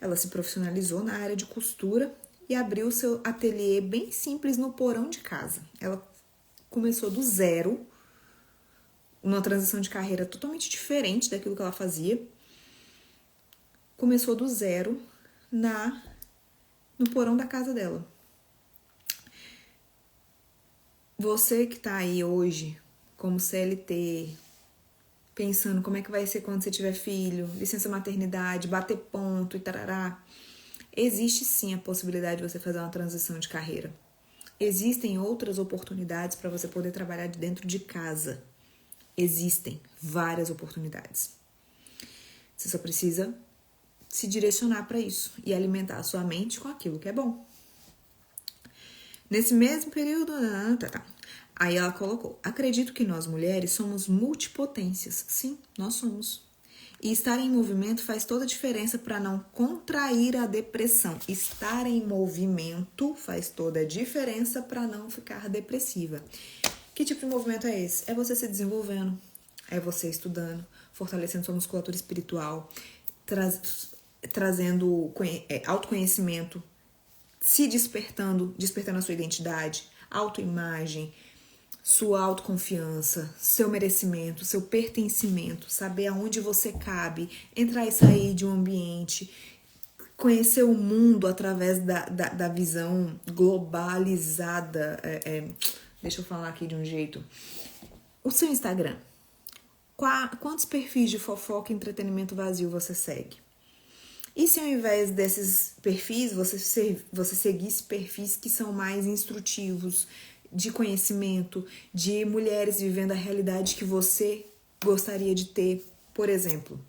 S1: Ela se profissionalizou na área de costura e abriu seu ateliê bem simples no porão de casa. Ela começou do zero, uma transição de carreira totalmente diferente daquilo que ela fazia. Começou do zero no porão da casa dela. Você que tá aí hoje, como CLT, pensando como é que vai ser quando você tiver filho, licença maternidade, bater ponto e tarará, existe sim a possibilidade de você fazer uma transição de carreira. Existem outras oportunidades para você poder trabalhar de dentro de casa. Existem várias oportunidades. Você só precisa se direcionar para isso e alimentar a sua mente com aquilo que é bom. Nesse mesmo período, aí ela colocou: acredito que nós mulheres somos multipotências. Sim, nós somos. E estar em movimento faz toda a diferença para não contrair a depressão. Estar em movimento faz toda a diferença para não ficar depressiva. Que tipo de movimento é esse? É você se desenvolvendo, é você estudando, fortalecendo sua musculatura espiritual, trazendo autoconhecimento, se despertando a sua identidade, autoimagem, sua autoconfiança, seu merecimento, seu pertencimento, saber aonde você cabe, entrar e sair de um ambiente, conhecer o mundo através da visão globalizada. Deixa eu falar aqui de um jeito. O seu Instagram. Quantos perfis de fofoca e entretenimento vazio você segue? E se ao invés desses perfis, você seguisse perfis que são mais instrutivos, de conhecimento, de mulheres vivendo a realidade que você gostaria de ter? Por exemplo,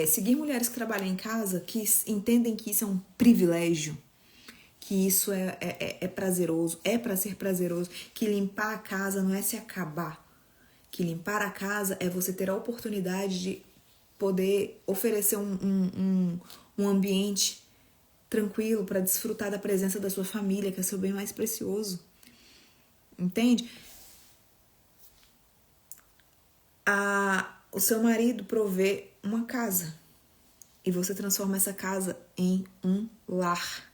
S1: seguir mulheres que trabalham em casa, que entendem que isso é um privilégio, que isso é prazeroso, é para ser prazeroso, que limpar a casa não é se acabar, que limpar a casa é você ter a oportunidade de poder oferecer um ambiente tranquilo para desfrutar da presença da sua família, que é seu bem mais precioso. Entende? O seu marido provê uma casa e você transforma essa casa em um lar.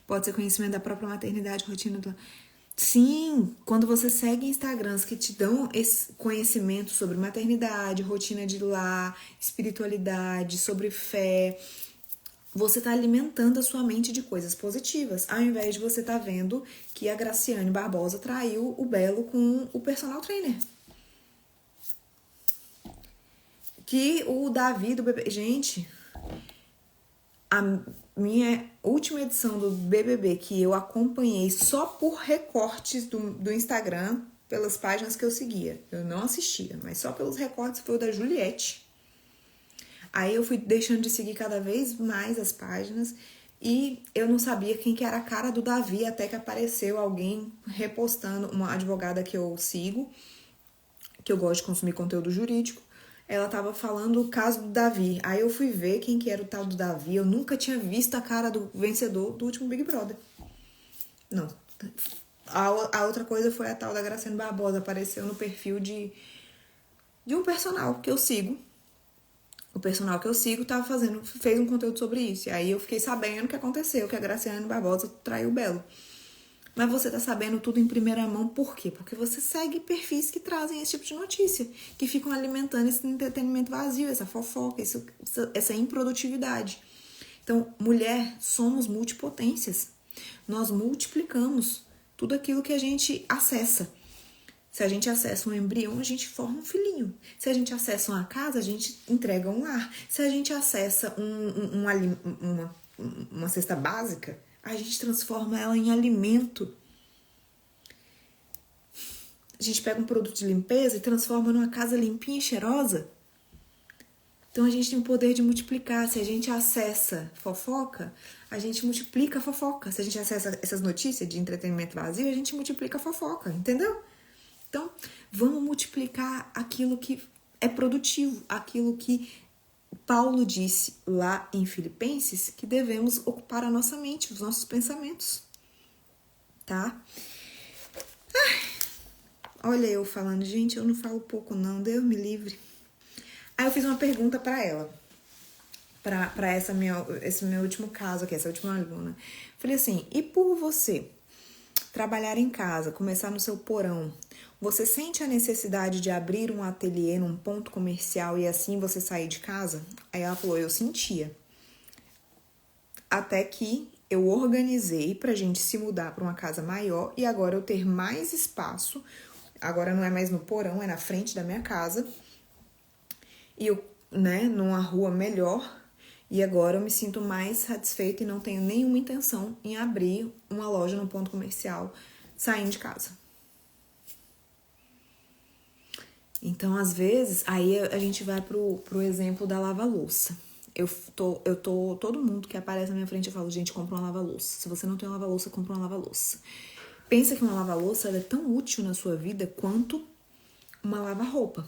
S1: Pode ser conhecimento da própria maternidade, rotina do... Sim, quando você segue Instagrams que te dão esse conhecimento sobre maternidade, rotina de lar, espiritualidade, sobre fé, você está alimentando a sua mente de coisas positivas, ao invés de você estar vendo que a Graciane Barbosa traiu o Belo com o personal trainer. Que o Davi do BBB... Gente, a minha última edição do BBB, que eu acompanhei só por recortes do Instagram, pelas páginas que eu seguia. Eu não assistia, mas só pelos recortes, foi o da Juliette. Aí eu fui deixando de seguir cada vez mais as páginas e eu não sabia quem que era a cara do Davi, até que apareceu alguém repostando, uma advogada que eu sigo, que eu gosto de consumir conteúdo jurídico. Ela tava falando o caso do Davi. Aí eu fui ver quem que era o tal do Davi. Eu nunca tinha visto a cara do vencedor do último Big Brother. Não. A outra coisa foi a tal da Graciane Barbosa. Apareceu no perfil de um personal que eu sigo. O personal que eu sigo fez um conteúdo sobre isso. E aí eu fiquei sabendo o que aconteceu, que a Graciane Barbosa traiu o Belo. Mas você tá sabendo tudo em primeira mão, por quê? Porque você segue perfis que trazem esse tipo de notícia, que ficam alimentando esse entretenimento vazio, essa fofoca, essa improdutividade. Então, mulher, somos multipotências. Nós multiplicamos tudo aquilo que a gente acessa. Se a gente acessa um embrião, a gente forma um filhinho. Se a gente acessa uma casa, a gente entrega um lar. Se a gente acessa uma cesta básica, a gente transforma ela em alimento. A gente pega um produto de limpeza e transforma numa casa limpinha e cheirosa. Então a gente tem o poder de multiplicar. Se a gente acessa fofoca, a gente multiplica a fofoca. Se a gente acessa essas notícias de entretenimento vazio, a gente multiplica a fofoca, entendeu? Então, vamos multiplicar aquilo que é produtivo, aquilo que Paulo disse lá em Filipenses, que devemos ocupar a nossa mente, os nossos pensamentos, tá? Olha eu falando, gente, eu não falo pouco não, Deus me livre. Aí eu fiz uma pergunta para ela, para esse meu último caso aqui, essa última aluna. Falei assim, e por você trabalhar em casa, começar no seu porão, você sente a necessidade de abrir um ateliê num ponto comercial e assim você sair de casa? Aí ela falou, eu sentia. Até que eu organizei pra gente se mudar pra uma casa maior e agora eu ter mais espaço. Agora não é mais no porão, é na frente da minha casa. E eu, né, numa rua melhor. E agora eu me sinto mais satisfeita e não tenho nenhuma intenção em abrir uma loja no ponto comercial saindo de casa. Então, às vezes, aí a gente vai pro exemplo da lava-louça. Todo mundo que aparece na minha frente, eu falo, gente, compra uma lava-louça. Se você não tem uma lava-louça, compra uma lava-louça. Pensa que uma lava-louça ela é tão útil na sua vida quanto uma lava-roupa.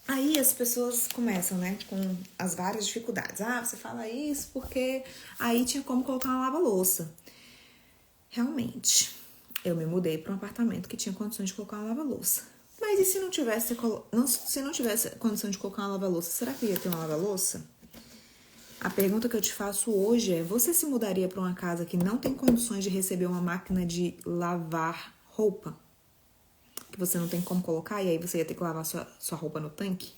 S1: Aí as pessoas começam, né, com as várias dificuldades. Ah, você fala isso porque aí tinha como colocar uma lava-louça. Realmente, eu me mudei para um apartamento que tinha condições de colocar uma lava-louça. Mas e se não tivesse condição de colocar uma lava-louça, será que ia ter uma lava-louça? A pergunta que eu te faço hoje é: você se mudaria para uma casa que não tem condições de receber uma máquina de lavar roupa? Que você não tem como colocar e aí você ia ter que lavar sua roupa no tanque?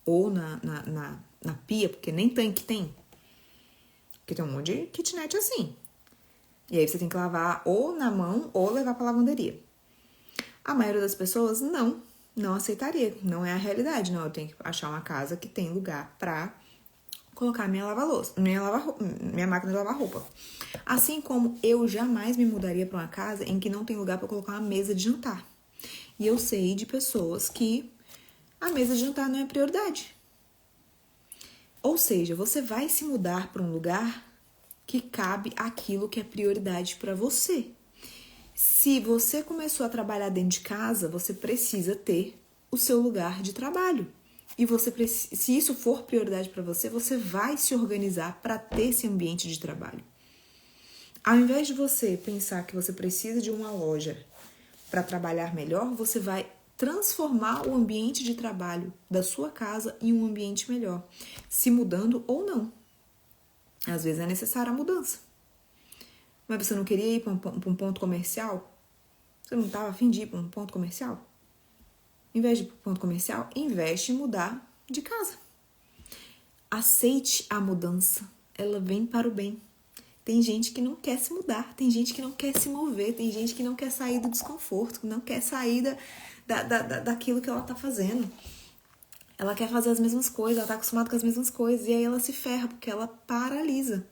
S1: Ou na pia, porque nem tanque tem. Porque tem um monte de kitnet assim. E aí você tem que lavar ou na mão ou levar pra lavanderia. A maioria das pessoas não aceitaria. Não é a realidade. Não, eu tenho que achar uma casa que tem lugar pra colocar minha lava-louça, minha máquina de lavar roupa. Assim como eu jamais me mudaria pra uma casa em que não tem lugar pra colocar uma mesa de jantar. E eu sei de pessoas que a mesa de jantar não é prioridade. Ou seja, você vai se mudar para um lugar que cabe aquilo que é prioridade para você. Se você começou a trabalhar dentro de casa, você precisa ter o seu lugar de trabalho. E se isso for prioridade para você, você vai se organizar para ter esse ambiente de trabalho. Ao invés de você pensar que você precisa de uma loja para trabalhar melhor, você vai transformar o ambiente de trabalho da sua casa em um ambiente melhor, se mudando ou não. Às vezes é necessária a mudança. Mas você não queria ir para um ponto comercial? Você não estava a fim de ir para um ponto comercial? Em vez de ir para um ponto comercial, investe em mudar de casa. Aceite a mudança. Ela vem para o bem. Tem gente que não quer se mudar, tem gente que não quer se mover, tem gente que não quer sair do desconforto, não quer sair daquilo que ela tá fazendo. Ela quer fazer as mesmas coisas, ela tá acostumada com as mesmas coisas, e aí ela se ferra, porque ela paralisa.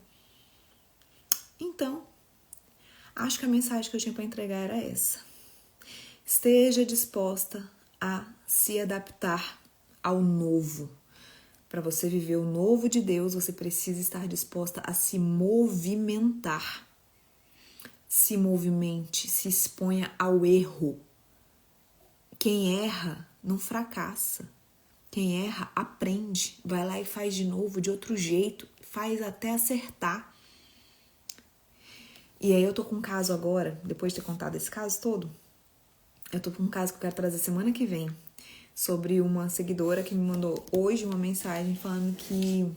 S1: Então, acho que a mensagem que eu tinha para entregar era essa. Esteja disposta a se adaptar ao novo. Para você viver o novo de Deus, você precisa estar disposta a se movimentar. Se movimente, se exponha ao erro. Quem erra não fracassa. Quem erra aprende. Vai lá e faz de novo, de outro jeito. Faz até acertar. E aí eu tô com um caso agora, depois de ter contado esse caso todo, eu tô com um caso que eu quero trazer semana que vem. Sobre uma seguidora que me mandou hoje uma mensagem falando que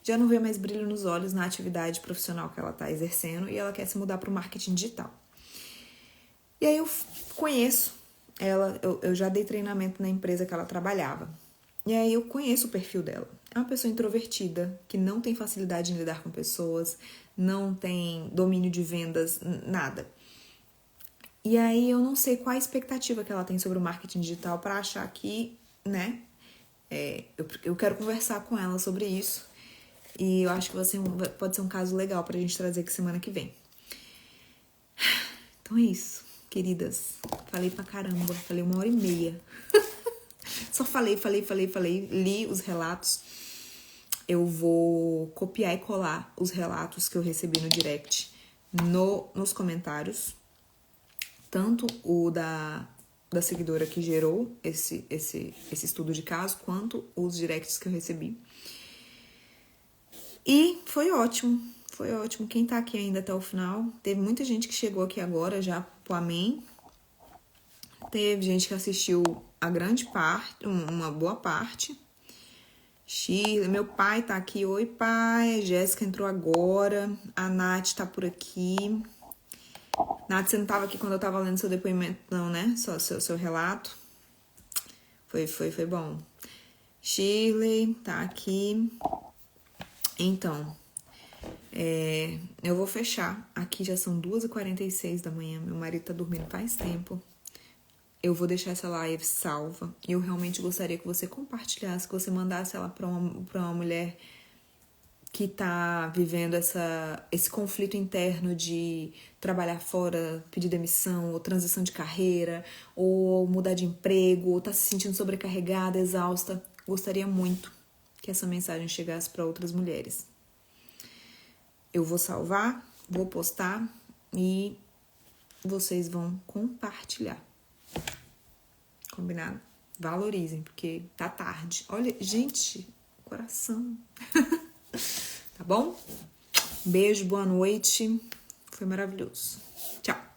S1: já não vê mais brilho nos olhos na atividade profissional que ela está exercendo e ela quer se mudar para o marketing digital. E aí eu conheço ela, eu já dei treinamento na empresa que ela trabalhava. E aí eu conheço o perfil dela. É uma pessoa introvertida, que não tem facilidade em lidar com pessoas, não tem domínio de vendas, nada. E aí eu não sei qual a expectativa que ela tem sobre o marketing digital para achar que, né, eu quero conversar com ela sobre isso. E eu acho que pode ser um caso legal pra gente trazer aqui semana que vem. Então é isso, queridas. Falei pra caramba, falei 1h30. Só falei, li os relatos. Eu vou copiar e colar os relatos que eu recebi no direct nos comentários. Tanto o da seguidora que gerou esse estudo de caso, quanto os directs que eu recebi. E foi ótimo. Quem tá aqui ainda até o final, teve muita gente que chegou aqui agora já pro Amém. Teve gente que assistiu a grande parte, uma boa parte. Shirley, meu pai tá aqui. Oi, pai. A Jéssica entrou agora. A Nath tá por aqui. Nath, você não tava aqui quando eu tava lendo seu depoimento, não, né? Só seu relato. Foi bom. Shirley tá aqui. Então, Eu vou fechar. Aqui já são 2h46 da manhã. Meu marido tá dormindo faz tempo. Eu vou deixar essa live salva. E eu realmente gostaria que você compartilhasse, que você mandasse ela pra uma mulher que tá vivendo esse conflito interno de trabalhar fora, pedir demissão, ou transição de carreira, ou mudar de emprego, ou tá se sentindo sobrecarregada, exausta. Gostaria muito que essa mensagem chegasse para outras mulheres. Eu vou salvar, vou postar e vocês vão compartilhar. Combinado? Valorizem, porque tá tarde. Olha, gente, coração. Tá bom? Beijo, boa noite. Foi maravilhoso. Tchau.